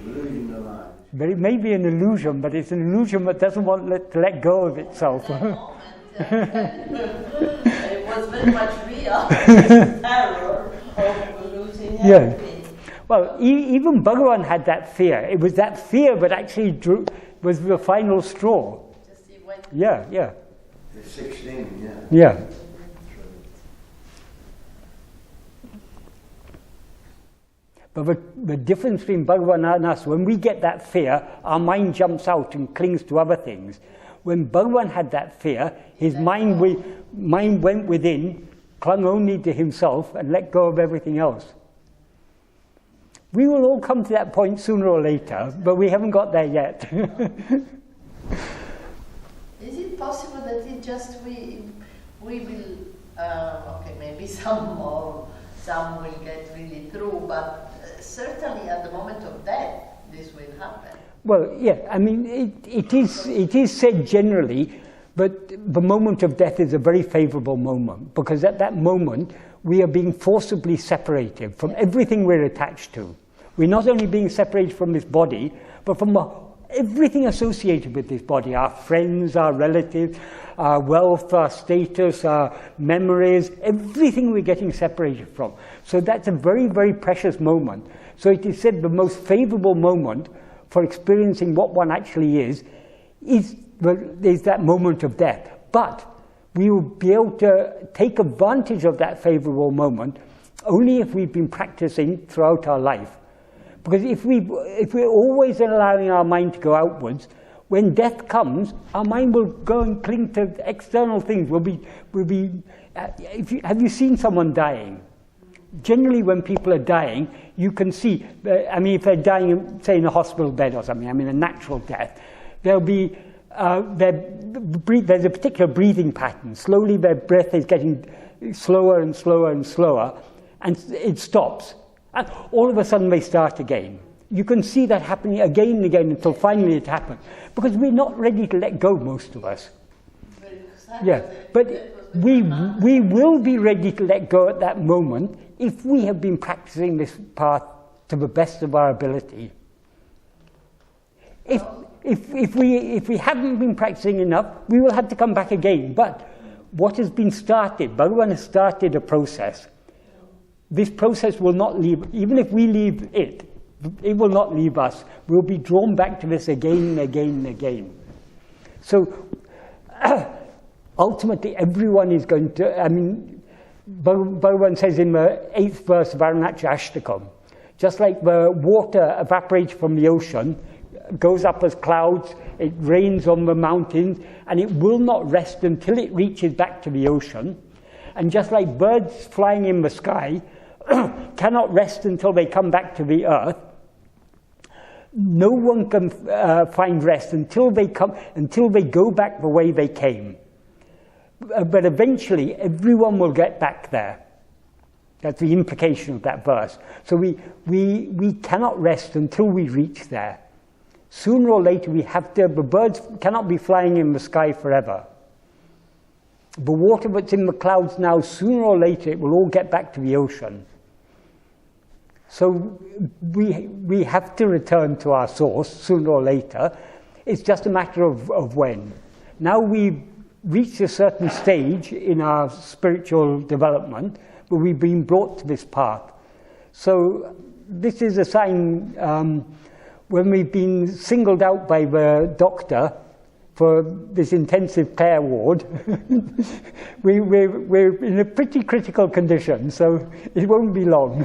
illusion of I. But it may be an illusion, but it's an illusion that doesn't want to let go of itself. That moment, it was very much real. Terror of losing everything. Well, even Bhagavan had that fear. It was that fear that actually was the final straw. Just he went. Yeah. The 16, Yeah. But the difference between Bhagavan and us, when we get that fear, our mind jumps out and clings to other things. When Bhagavan had that fear, his mind went within, clung only to himself, and let go of everything else. We will all come to that point sooner or later, but we haven't got there yet. Is it possible that it just we will okay, maybe some will get really through, but certainly at the moment of death this will happen. Well, yeah, I mean, it is said generally, but the moment of death is a very favorable moment, because at that moment we are being forcibly separated from everything we're attached to. We're not only being separated from this body, but from everything associated with this body, our friends, our relatives, our wealth, our status, our memories, everything we're getting separated from. So that's a very, very precious moment. So it is said the most favorable moment for experiencing what one actually is that moment of death. But we will be able to take advantage of that favorable moment only if we've been practicing throughout our life. Because if we're always allowing our mind to go outwards, when death comes, our mind will go and cling to external things. Have you seen someone dying? Generally, when people are dying, you can see, if they're dying, say, in a hospital bed or something, a natural death, there'll be, there's a particular breathing pattern. Slowly their breath is getting slower and slower and slower, and it stops. And all of a sudden they start again. You can see that happening again and again until finally it happens. Because we're not ready to let go, most of us. Yeah, but we will be ready to let go at that moment if we have been practicing this path to the best of our ability. If we haven't been practicing enough, we will have to come back again. But what has been started, Bhagavan has started a process. This process will not leave, even if we leave it will not leave us. We'll be drawn back to this again and again and again. So, ultimately, everyone is going to, Bhagavan says in the 8th verse of Aruṇācala Aṣṭakam, just like the water evaporates from the ocean, goes up as clouds, it rains on the mountains, and it will not rest until it reaches back to the ocean. And just like birds flying in the sky cannot rest until they come back to the earth, no one can find rest until they go back the way they came. But eventually, everyone will get back there. That's the implication of that verse. So we cannot rest until we reach there. Sooner or later we have to, the birds cannot be flying in the sky forever. The water that's in the clouds now, sooner or later it will all get back to the ocean. So we have to return to our source sooner or later. It's just a matter of when. Now we've reached a certain stage in our spiritual development where we've been brought to this path. So this is a sign when we've been singled out by the doctor for this intensive care ward, we're in a pretty critical condition, so it won't be long.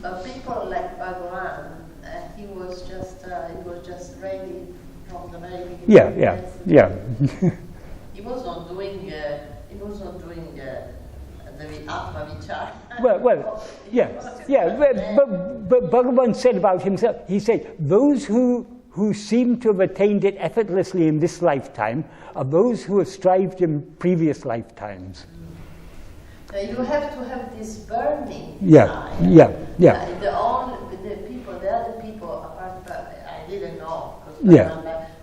But people like Bhagavan, he was just ready from the very beginning. Yeah. He was not doing the Atma-vichara. But Bhagavan said about himself, he said, those who seem to have attained it effortlessly in this lifetime are those who have strived in previous lifetimes. You have to have this burning Yeah. The other people, apart, I didn't know.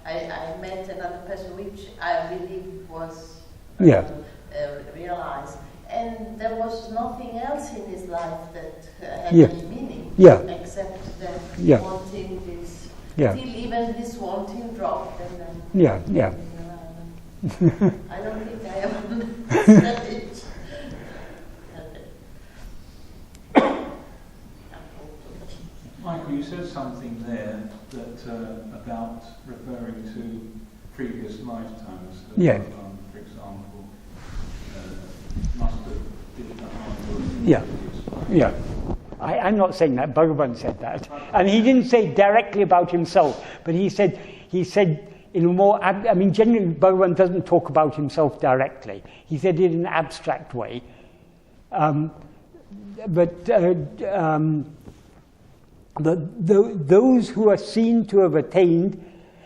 I met another person which I believe was realized. And there was nothing else in his life that had any meaning, except that wanting this, till even this wanting dropped, and then I don't think I ever said it. Michael, you said something there that about referring to previous lifetimes. For example, must have did the hard work. I'm not saying that. Bhagavan said that, and he didn't say directly about himself, but he said in a more. Generally, Bhagavan doesn't talk about himself directly. He said it in an abstract way, those who are seen to have attained.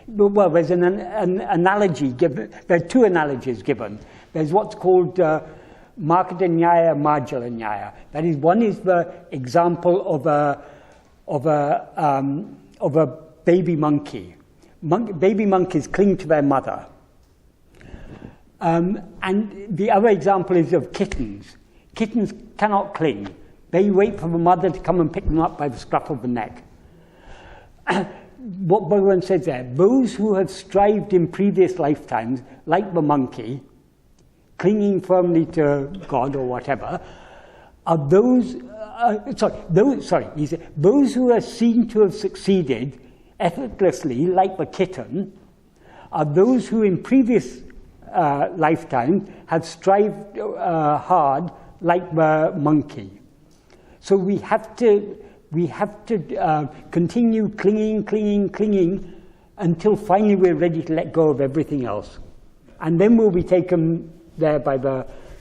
Well, there's an analogy given. There are two analogies given. There's what's called Markata Nyaya, Marjala Nyaya. That is, one is the example of a baby monkey. Baby monkeys cling to their mother, and the other example is of kittens. Kittens cannot cling. They wait for the mother to come and pick them up by the scruff of the neck. What Bhagavan says there, those who have strived in previous lifetimes, like the monkey, clinging firmly to God or whatever, are those who are seen to have succeeded effortlessly, like the kitten, are those who in previous lifetimes have strived hard, like the monkey. So we have to continue clinging until finally we're ready to let go of everything else, and then we'll be taken there by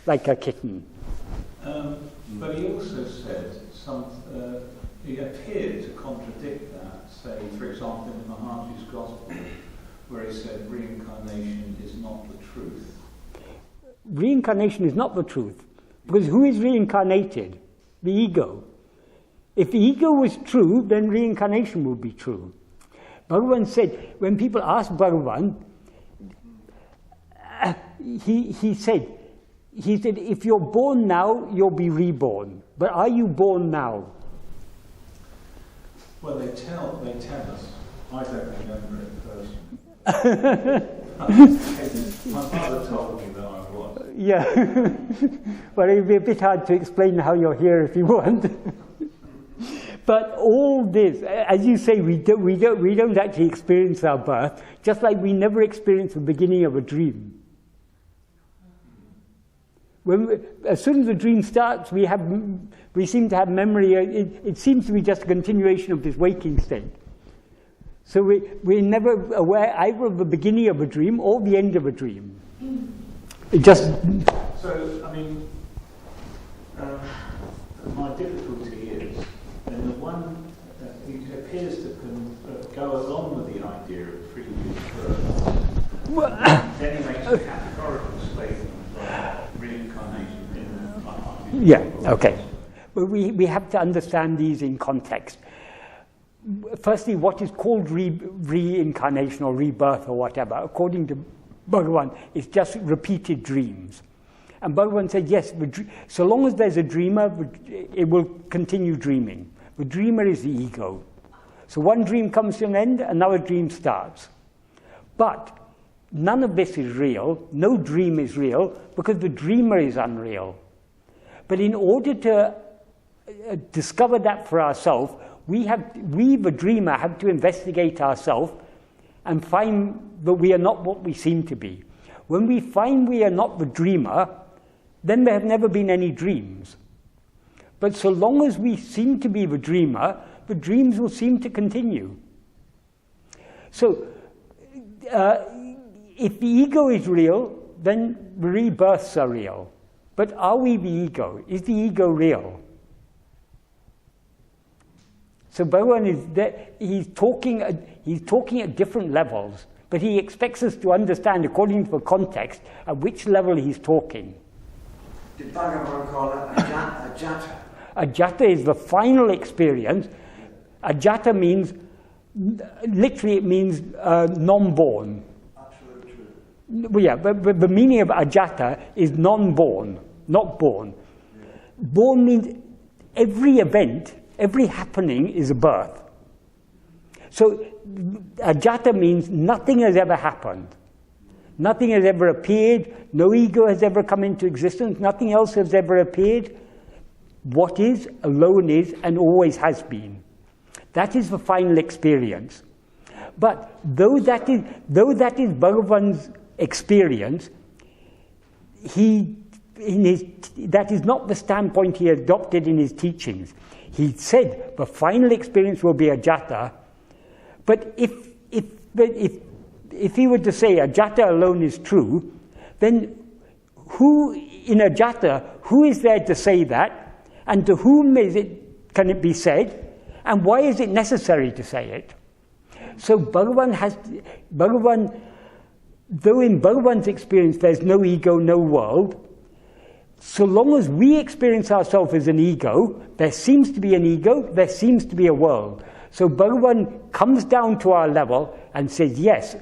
like a kitten. But he also said he appeared to contradict that. Say, for example, in Maharshi's Gospel, where he said reincarnation is not the truth. Reincarnation is not the truth, because who is reincarnated? The ego. If the ego was true, then reincarnation would be true. Bhagavan said, when people asked Bhagavan, he said, if you're born now, you'll be reborn. But are you born now? Well, they tell us. I don't remember it personally. My mother told me that I was. Yeah. Well, it would be a bit hard to explain how you're here if you want. But all this, as you say, we don't actually experience our birth, just like we never experience the beginning of a dream. As soon as the dream starts, we seem to have memory. It seems to be just a continuation of this waking state. So we're never aware either of the beginning of a dream or the end of a dream. It just. So, my difficulty is, and the one it appears to go along with the idea of previous birth. Then he makes a categorical statement of reincarnation in Yeah, okay. But we have to understand these in context. firstly, what is called reincarnation or rebirth or whatever, according to Bhagavan, is just repeated dreams. And Bhagavan said, yes, so long as there's a dreamer, it will continue dreaming. The dreamer is the ego. So one dream comes to an end, another dream starts. But none of this is real. No dream is real because the dreamer is unreal. But in order to discover that for ourselves, we, the dreamer, have to investigate ourselves and find that we are not what we seem to be. When we find we are not the dreamer, then there have never been any dreams. But so long as we seem to be the dreamer, the dreams will seem to continue. So, if the ego is real, then the rebirths are real. But are we the ego? Is the ego real? So Bhagavan is there, he's talking at different levels, but he expects us to understand, according to the context, at which level he's talking. Did Bhagavan call it ajāta? Ajāta is the final experience. Ajāta means, literally it means non-born. Absolute truth. Well, yeah, but the meaning of ajāta is non-born, not born. Yeah. Born means every event, every happening is a birth. So ajāta means nothing has ever happened. Nothing has ever appeared. No ego has ever come into existence. Nothing else has ever appeared. What is, alone is, and always has been. That is the final experience. But though that is Bhagavan's experience, that is not the standpoint he adopted in his teachings. He said the final experience will be ajāta, but if he were to say ajāta alone is true, then who in ajāta, who is there to say that, and to whom can it be said, and why is it necessary to say it? So Bhagavan, though in Bhagavan's experience there's no ego, no world, so long as we experience ourselves as an ego, there seems to be an ego, there seems to be a world. So Bhagavan comes down to our level and says, yes,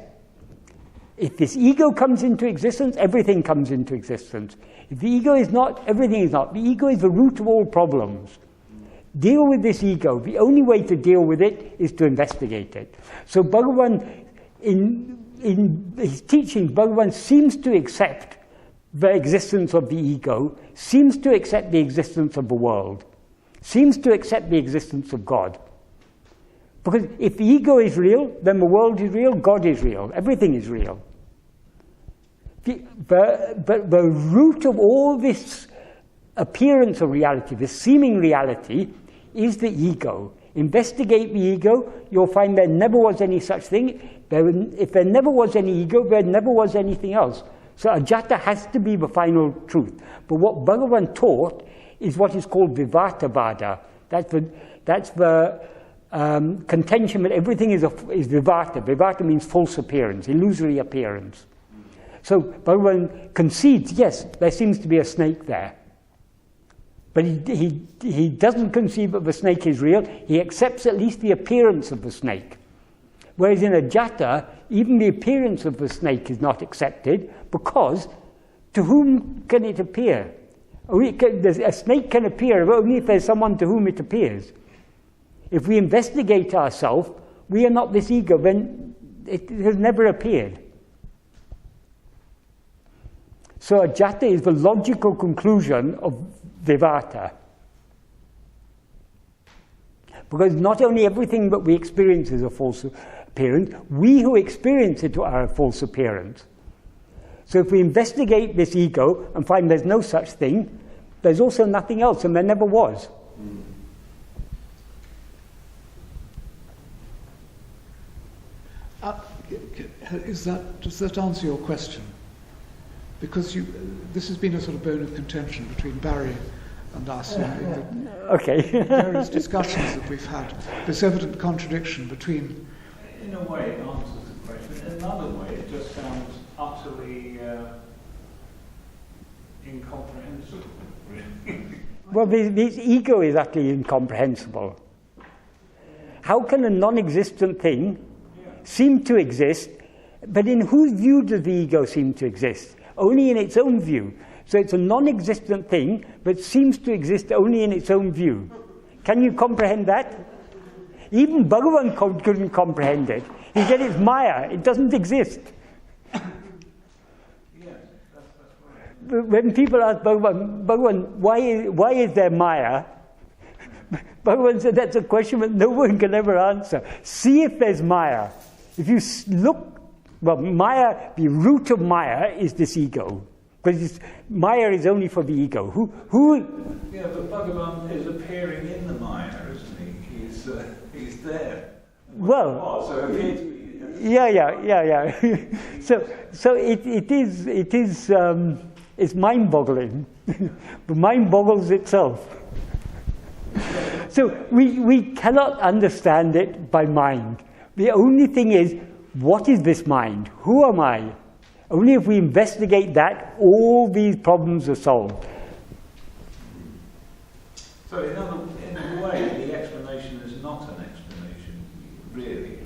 if this ego comes into existence, everything comes into existence. If the ego is not, everything is not. The ego is the root of all problems. Deal with this ego. The only way to deal with it is to investigate it. So Bhagavan, in his teaching, Bhagavan seems to accept the existence of the ego, seems to accept the existence of the world, seems to accept the existence of God. Because if the ego is real, then the world is real, God is real, everything is real. But the root of all this appearance of reality, this seeming reality, is the ego. Investigate the ego, you'll find there never was any such thing. If there never was any ego, there never was anything else. So ajāta has to be the final truth. But what Bhagavan taught is what is called vyāvahārika. That's the contention that everything is vivāta. Vivāta means false appearance, illusory appearance. So Bhagavan concedes, yes, there seems to be a snake there. But he doesn't conceive that the snake is real. He accepts at least the appearance of the snake. Whereas in ajāta, even the appearance of the snake is not accepted, because to whom can it appear? A snake can appear only if there's someone to whom it appears. If we investigate ourselves, we are not this ego, then it has never appeared. So ajāta is the logical conclusion of vivāta. Because not only everything that we experience is a false appearance, we who experience it are a false appearance. So if we investigate this ego and find there's no such thing, there's also nothing else, and there never was. Does that answer your question? Because this has been a sort of bone of contention between Barry and us in okay. various discussions that we've had. This evident contradiction between... In a way it answers the question. In another way it just sounds utterly incomprehensible. Really. Well, this ego is utterly incomprehensible. how can a non-existent thing seem to exist, but in whose view does the ego seem to exist? Only in its own view. So it's a non-existent thing, but seems to exist only in its own view. Can you comprehend that? Even Bhagavan couldn't comprehend it. He said it's Maya, it doesn't exist. When people ask Bhagavan, why is there Maya? Bhagavan said that's a question that no one can ever answer. See if there's Maya. If you look, well, Maya, the root of Maya is this ego. Because Maya is only for the ego. Yeah, but Bhagavan is appearing in the Maya, isn't he? He's there. Well, So yeah. So it is it's mind-boggling. The mind boggles itself. So we cannot understand it by mind. The only thing is, what is this mind? Who am I? Only if we investigate that, all these problems are solved. So in a way, the explanation is not an explanation, really.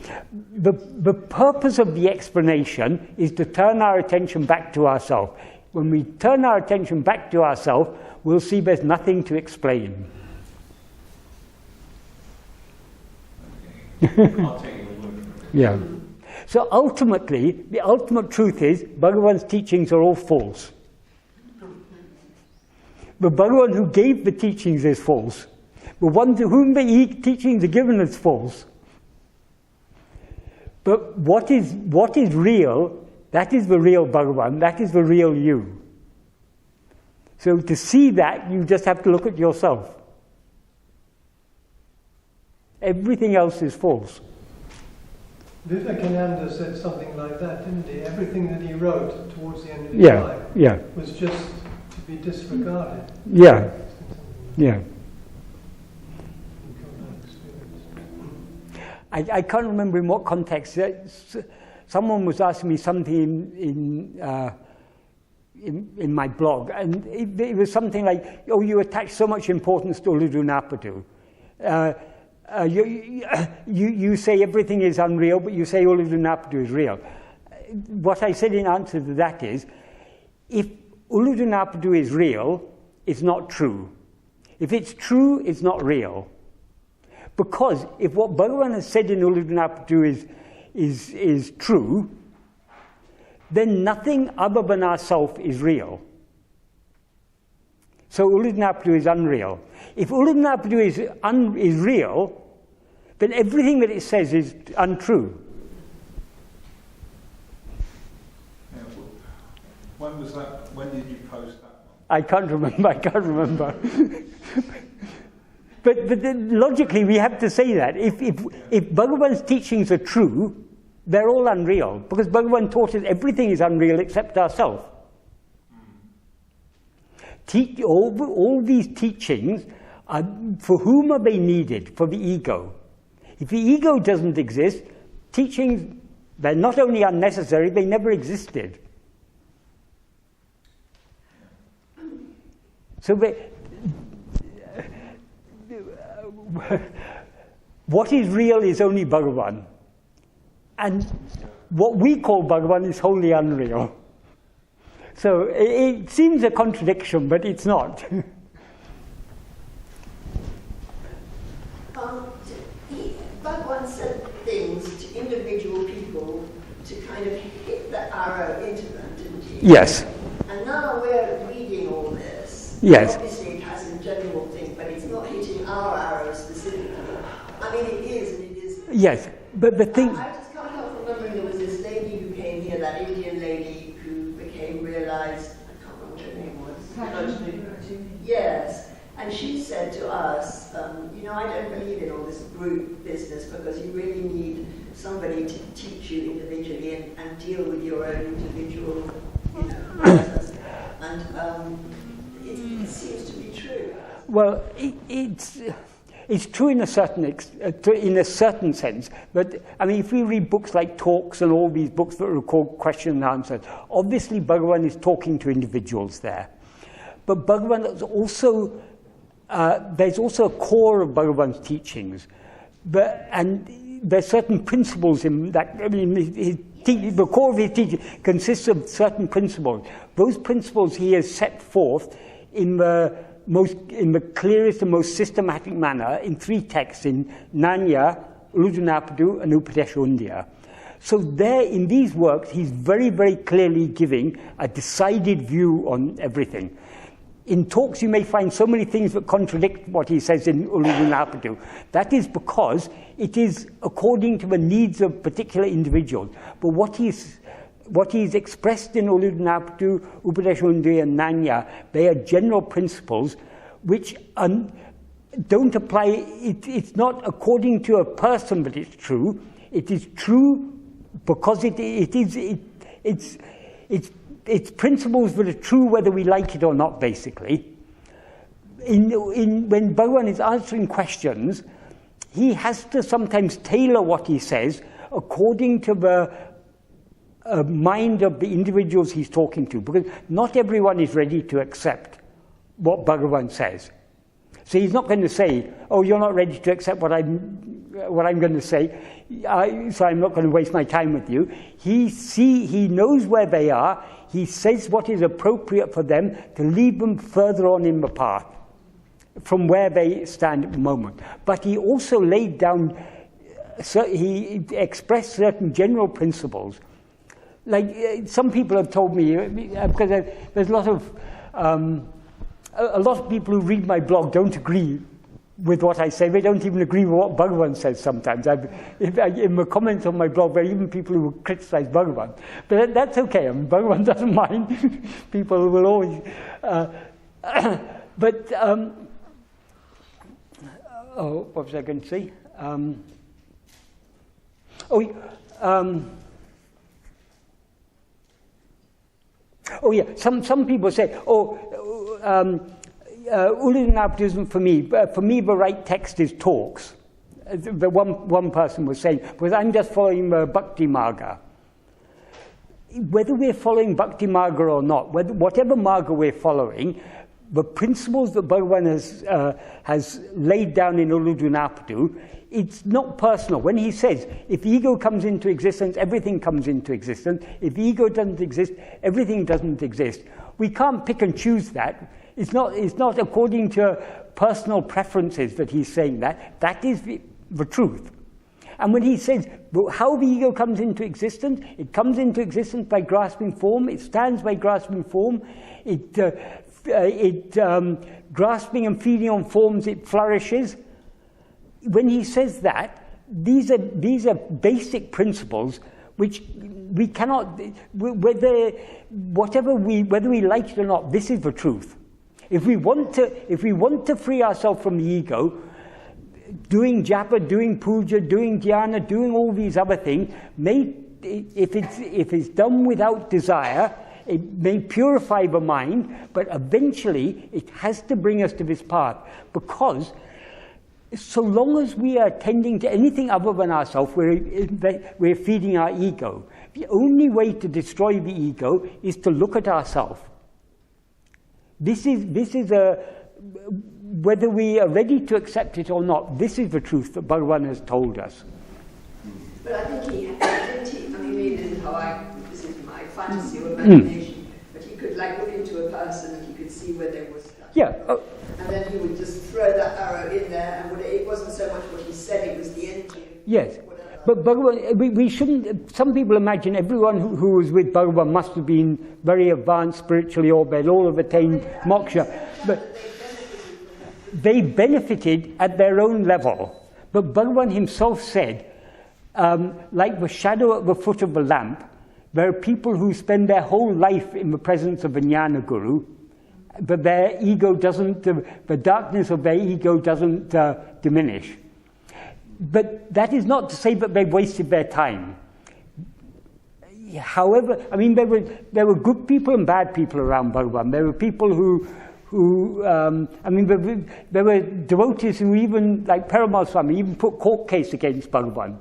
The purpose of the explanation is to turn our attention back to ourselves. When we turn our attention back to ourselves, we'll see there's nothing to explain. Okay. I'll take your word for it. Yeah. So ultimately, the ultimate truth is Bhagavan's teachings are all false. The Bhagavan who gave the teachings is false. The one to whom the teachings are given is false. But what is real, that is the real Bhagavan, that is the real you. So to see that, you just have to look at yourself. Everything else is false. Vivekananda said something like that, didn't he? Everything that he wrote towards the end of his life was just to be disregarded. Yeah. I can't remember in what context. Someone was asking me something in my blog, and it was something like, "Oh, you attach so much importance to Uḷḷadu Nāṛpadu. You say everything is unreal, but you say Uḷḷadu Nāṛpadu is real." What I said in answer to that is, if Uḷḷadu Nāṛpadu is real, it's not true. If it's true, it's not real. Because if what Bhagavan has said in Uḷḷadu Nāṛpadu is true, then nothing other than ourself is real. So Uḷḷadu Nāṛpadu is unreal. If Uḷḷadu Nāṛpadu is real, then everything that it says is untrue. Yeah, when was that? When did you post that one? I can't remember. But then logically, we have to say that if Bhagavan's teachings are true, they're all unreal, because Bhagavan taught us everything is unreal except ourselves. All these teachings, for whom are they needed? For the ego. If the ego doesn't exist, teachings, they're not only unnecessary, they never existed. So what is real is only Bhagavan. And what we call Bhagavan is wholly unreal. So it seems a contradiction, but it's not. Bhagavan said things to individual people to kind of hit the arrow into them, didn't he? Yes. And now we're reading all this. Yes. Obviously it has a general thing, but it's not hitting our arrow specifically. I mean, it is, and it isn't. Yes, but the thing... I just can't help remembering there was this lady who came here, that Indian lady who became realized, I can't remember what her name was. Yes. And she said to us, I don't believe in all this group business, because you really need somebody to teach you individually and deal with your own individual process. And it seems to be true. Well, it's true in a certain sense, but I mean, if we read books like Talks and all these books that are called Question and Answers, obviously Bhagavan is talking to individuals there. But Bhagavan is also, there's also a core of Bhagavan's teachings and there's certain principles in that. I mean, the core of his teaching consists of certain principles. Those principles he has set forth in the clearest and most systematic manner in 3 texts, in Ñāna, Uļḷadu Nāṛpadu, and Upadēśa Undiyār. So there, in these works, he's very, very clearly giving a decided view on everything. In talks, you may find so many things that contradict what he says in Uļḷadu Nāṛpadu. That is because it is according to the needs of particular individuals. But what he's expressed in Uļḷadu Nāṛpadu, Upadēśa Undiyār, and Ñāna, they are general principles which don't apply. It's not according to a person that it's true. It is true because it's principles that are true whether we like it or not, basically. When Bhagavan is answering questions, he has to sometimes tailor what he says according to the mind of the individuals he's talking to, because not everyone is ready to accept what Bhagavan says. So he's not going to say, oh, you're not ready to accept what I'm going to say, so I'm not going to waste my time with you. He knows where they are. He says what is appropriate for them to lead them further on in the path from where they stand at the moment. But he also laid down, he expressed certain general principles. Like some people have told me, because there's a lot of people who read my blog don't agree with what I say. They don't even agree with what Bhagavan says sometimes. In the comments on my blog, there are even people who criticize Bhagavan. But that's okay. I mean, Bhagavan doesn't mind. People will always... what was I going to say? Some people say, Uļļadu Nāṛpadu isn't for me. For me, the right text is talks. The one person was saying, because I'm just following the Bhakti Marga. Whether we're following Bhakti Marga or not, whatever Marga we're following, the principles that Bhagavan has laid down in Uļļadu Nāṛpadu, it's not personal. When he says, if ego comes into existence, everything comes into existence. If ego doesn't exist, everything doesn't exist. We can't pick and choose that. It's not according to personal preferences that he's saying that. That is the truth. And when he says how the ego comes into existence, it comes into existence by grasping form. It stands by grasping form. Grasping and feeding on forms, it flourishes. When he says that, these are basic principles which we cannot, whether we like it or not, this is the truth. If we want to free ourselves from the ego, doing japa, doing puja, doing jñāna, doing all these other things, if it's done without desire, it may purify the mind, but eventually it has to bring us to this path, because so long as we are tending to anything other than ourselves, we're feeding our ego. The only way to destroy the ego is to look at ourselves. This is whether we are ready to accept it or not, this is the truth that Bhagavan has told us. But I think maybe this is my fantasy or imagination, but he could look into a person and he could see where there was stuff. Yeah. And then he would just throw that arrow in there, and it wasn't so much what he said, it was the energy. Yes. But Bhagavan, we shouldn't, some people imagine everyone who was with Bhagavan must have been very advanced spiritually, or they'd all have attained moksha. But they benefited at their own level. But Bhagavan himself said, like the shadow at the foot of the lamp, there are people who spend their whole life in the presence of a jñāna guru, but their ego doesn't, the darkness of their ego doesn't diminish. But that is not to say that they wasted their time. However, I mean, there were good people and bad people around Bhagavan. There were people who there were devotees who even, like Pāramārthika, even put court case against Bhagavan.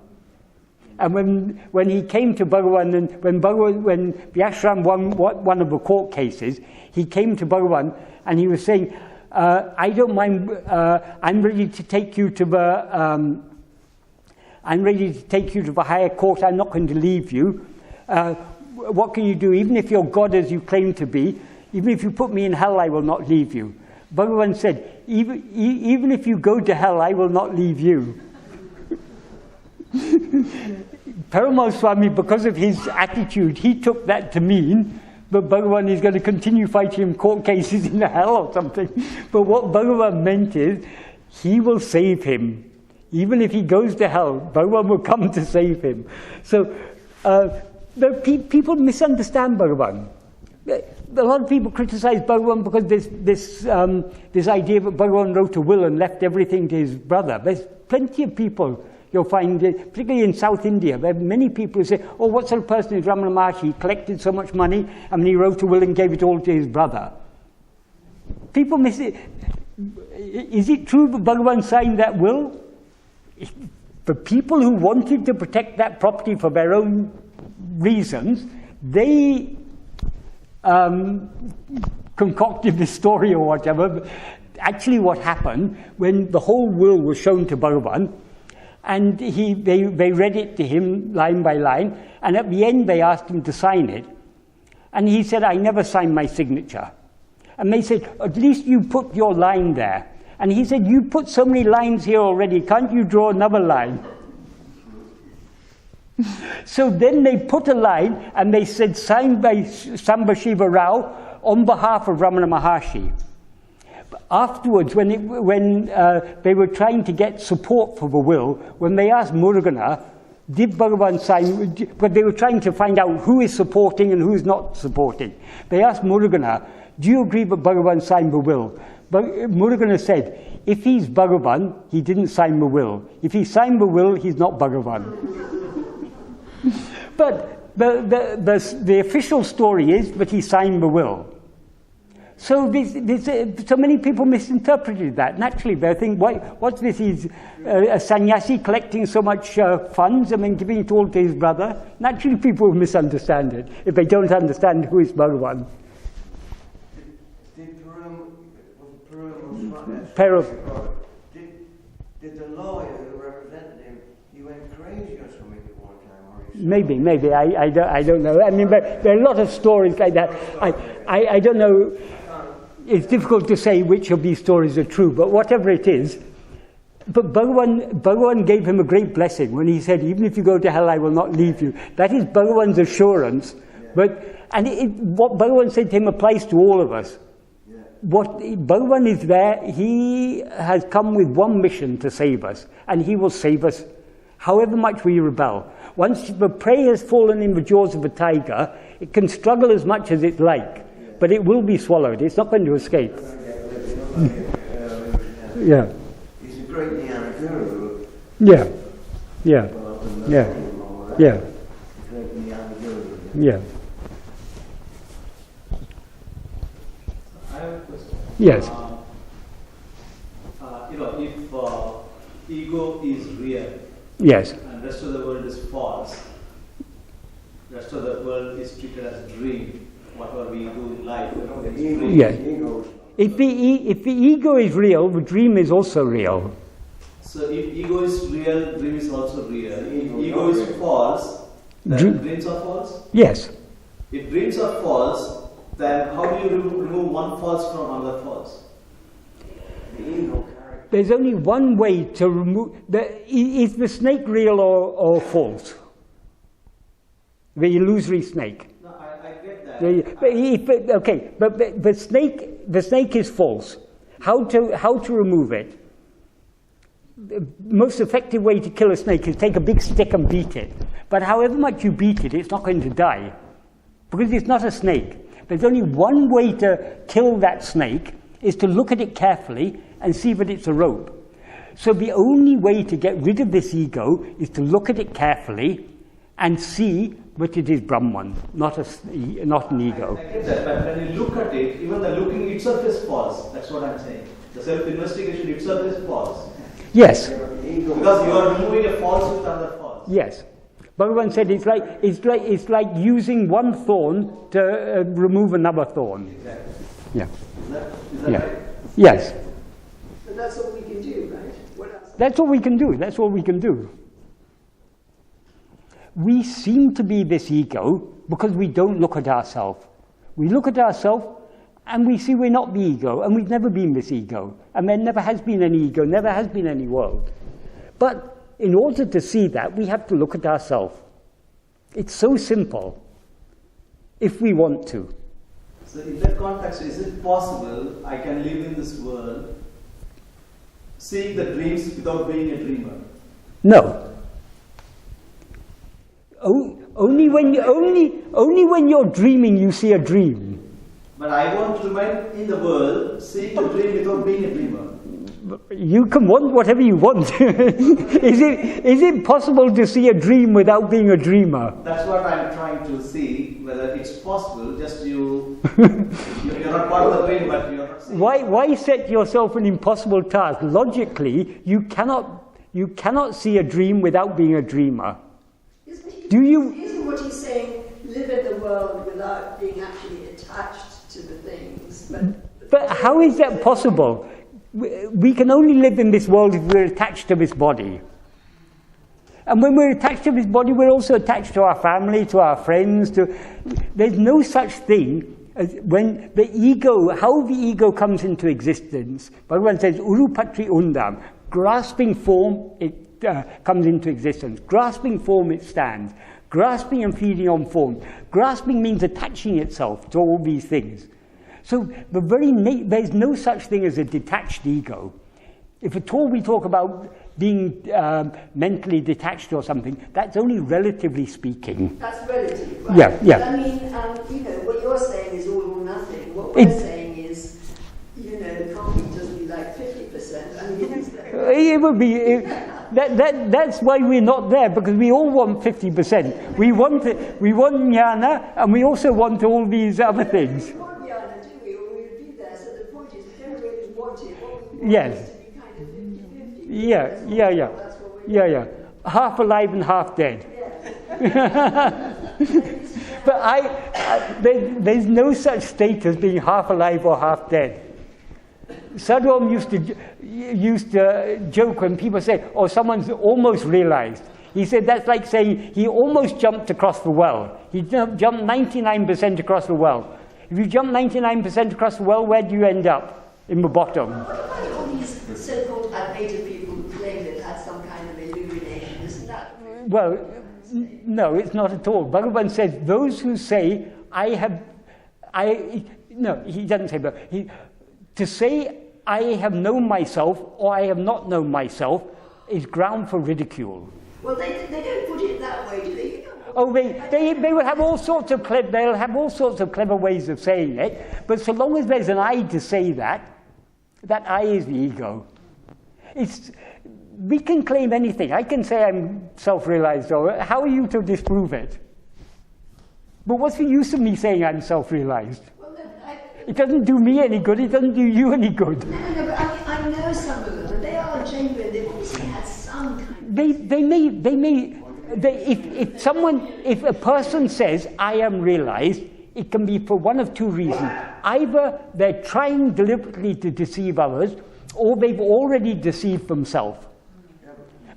And when he came to Bhagavan, and when the ashram won one of the court cases, he came to Bhagavan and he was saying, I don't mind, I'm ready to take you to the I'm ready to take you to the higher court. I'm not going to leave you. What can you do? Even if you're God as you claim to be, even if you put me in hell, I will not leave you. Bhagavan said, even if you go to hell, I will not leave you. Perumal Swami, because of his attitude, he took that to mean that Bhagavan is going to continue fighting him court cases in hell or something. But what Bhagavan meant is, he will save him. Even if he goes to hell, Bhagavan will come to save him. So, people misunderstand Bhagavan. A lot of people criticize Bhagavan because there's this idea that Bhagavan wrote a will and left everything to his brother. There's plenty of people you'll find, particularly in South India, there are many people who say, oh, what sort of person is Ramana Maharshi? He collected so much money and he wrote a will and gave it all to his brother. People miss it. Is it true that Bhagavan signed that will? The people who wanted to protect that property for their own reasons, they concocted this story or whatever. Actually what happened, when the whole will was shown to Bhagavan, and they read it to him line by line, and at the end they asked him to sign it. And he said, I never signed my signature. And they said, at least you put your line there. And he said, you put so many lines here already, can't you draw another line? So then they put a line, and they said, signed by Sambhashiva Rao on behalf of Ramana Maharshi. Afterwards, when they were trying to get support for the will, when they asked Murugana, did Bhagavan sign, but they were trying to find out who is supporting and who is not supporting. They asked Murugana, do you agree that Bhagavan signed the will? But Murugana said, if he's Bhagavan, he didn't sign the will. If he signed the will, he's not Bhagavan. But the official story is that he signed the will. So so many people misinterpreted that. Naturally, they think, what's this? He's a sannyasi collecting so much funds and then giving it all to his brother. Naturally, people will misunderstand it if they don't understand who is Bhagavan. Did the lawyer who represented him, he went crazy or something at one time? Or maybe. I don't know. I mean, there are a lot of stories like that. I don't know. It's difficult to say which of these stories are true, but whatever it is, but Bhagavan gave him a great blessing when he said, even if you go to hell, I will not leave you. That is Bhagavan's assurance. Yeah. What Bhagavan said to him applies to all of us. Yeah. What Bhagavan is there, he has come with one mission to save us, and he will save us however much we rebel. Once the prey has fallen in the jaws of a tiger, it can struggle as much as it like. But it will be swallowed. It's not going to escape. Yeah. He's a great jñāna guru. Yeah. I have a question. Yes. If ego is real, yes, and rest of the world is false, rest of the world is treated as a dream. Whatever we do in life, yes. If the ego is real, the dream is also real. So if ego is real, dream is also real. If ego is false, then dreams are false? Yes. If dreams are false, then how do you remove one false from another false? There's only one way to remove... Is the snake real or false? The illusory snake. But the snake is false. How to remove it? The most effective way to kill a snake is take a big stick and beat it. But however much you beat it, it's not going to die. Because it's not a snake. There's only one way to kill that snake, is to look at it carefully and see that it's a rope. So the only way to get rid of this ego is to look at it carefully and see that it is Brahman, not an ego. I get that, but when you look at it, even the looking itself is false. That's what I'm saying. The self-investigation itself is false. Yes. Because you are removing a false with another false. Yes. Bhagavan said it's like using one thorn to remove another thorn. Exactly. Yeah. Is that right? we seem to be this ego because we don't look at ourselves. We look at ourselves and we see we're not the ego, and we've never been this ego, and there never has been any ego, never has been any world. But in order to see that, we have to look at ourselves. It's so simple, if we want to. So in that context, is it possible I can live in this world, seeing the dreams without being a dreamer? No. Only when you're dreaming, you see a dream. But I want to remain in the world, seeing a dream without being a dreamer. You can want whatever you want. Is it possible to see a dream without being a dreamer? That's what I'm trying to see, whether it's possible. Just you're not part of the dream, but you're not seeing. Why set yourself an impossible task? Logically, you cannot see a dream without being a dreamer. Isn't what he's saying, live in the world without being actually attached to the things? But how is that possible? We can only live in this world if we're attached to this body. And when we're attached to this body, we're also attached to our family, to our friends. There's no such thing as when the ego, how the ego comes into existence. Bhagavan says, Uļḷadu Nāṛpadu, grasping form, it comes into existence. Grasping form, it stands. Grasping and feeding on form. Grasping means attaching itself to all these things. So there's no such thing as a detached ego. If at all we talk about being mentally detached or something, that's only relatively speaking. That's relative, right? Yeah. But I mean, what you're saying is all or nothing. What we're saying is, can't we just be like 50%? I mean, it would be. That's why we're not there, because we all want 50%. We want jnana, and we also want all these other things. Yes. Yeah. Half alive and half dead. But there's no such state as being half alive or half dead. Sadhguru used to joke when people say, "Oh, someone's almost realized." He said that's like saying he almost jumped across the well. He jumped 99% across the well. If you jump 99% across the well, where do you end up? In the bottom. What about all these so-called Advaita people who claim they've had some kind of illumination? Isn't that? Well, no, it's not at all. Bhagavan says those who say, no, he doesn't say that. To say I have known myself or I have not known myself is ground for ridicule. Well, they don't put it that way, do they? Oh, they will have all sorts of clever ways of saying it, but so long as there's an I to say that I is the ego. We can claim anything. I can say I'm self-realized, or how are you to disprove it? But what's the use of me saying I'm self-realized? Well, it doesn't do me any good, it doesn't do you any good. No, but I know some of them, and they are genuine. They've obviously had some kind of... If a person says, I am realized, it can be for one of two reasons. Either they're trying deliberately to deceive others, or they've already deceived themselves.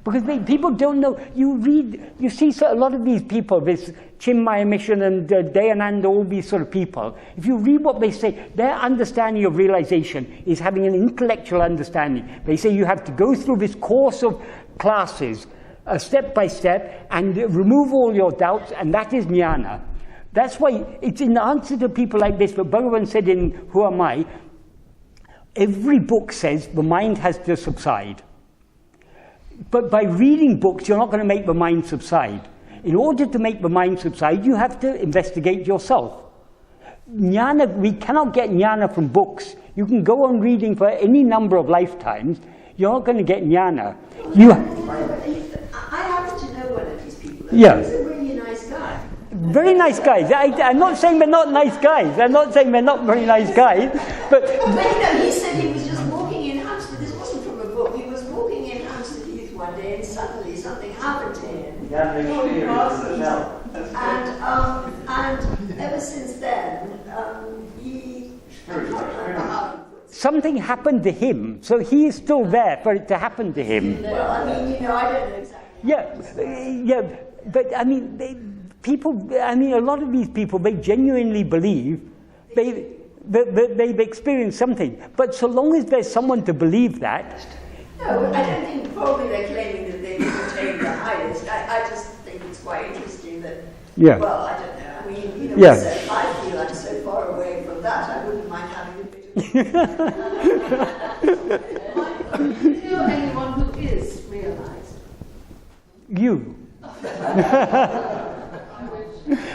Because people don't know. You see a lot of these people, this Chinmaya Mission and Dayananda, all these sort of people. If you read what they say, their understanding of realization is having an intellectual understanding. They say you have to go through this course of classes, step by step, and remove all your doubts, and that is jnāna. That's why it's in answer to people like this, but Bhagavan said in Who Am I, every book says the mind has to subside. But by reading books, you're not going to make the mind subside. In order to make the mind subside, you have to investigate yourself. Jnana, we cannot get jnana from books. You can go on reading for any number of lifetimes. You're not going to get jnana. I happen to know one of these people. Yeah. He's a really nice guy. Very nice guys. I'm not saying they're not nice guys. I'm not saying they're not very nice guys. But he said he was just walking in Hampstead. This wasn't from a book. He was walking in Hampstead Heath one day, and suddenly something happened to him. And ever since then, something happened to him, so he is still there for it to happen to him. Well, I don't know exactly. Yeah. But I mean, a lot of these people, they genuinely believe they've experienced something. But so long as there's someone to believe that. No, I don't think probably they're claiming that they've attained the highest. I just think it's quite interesting that, well, I don't know. I mean, you know, so I feel I'm so far away from that, I wouldn't mind having a bit of... Do you know anyone who is realized? You.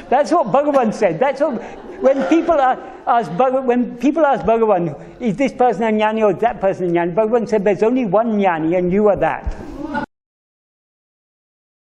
That's what Bhagavan said. That's what, when people ask Bhagavan, is this person a jñāni or is that person a jñāni? Bhagavan said there's only one jñāni and you are that.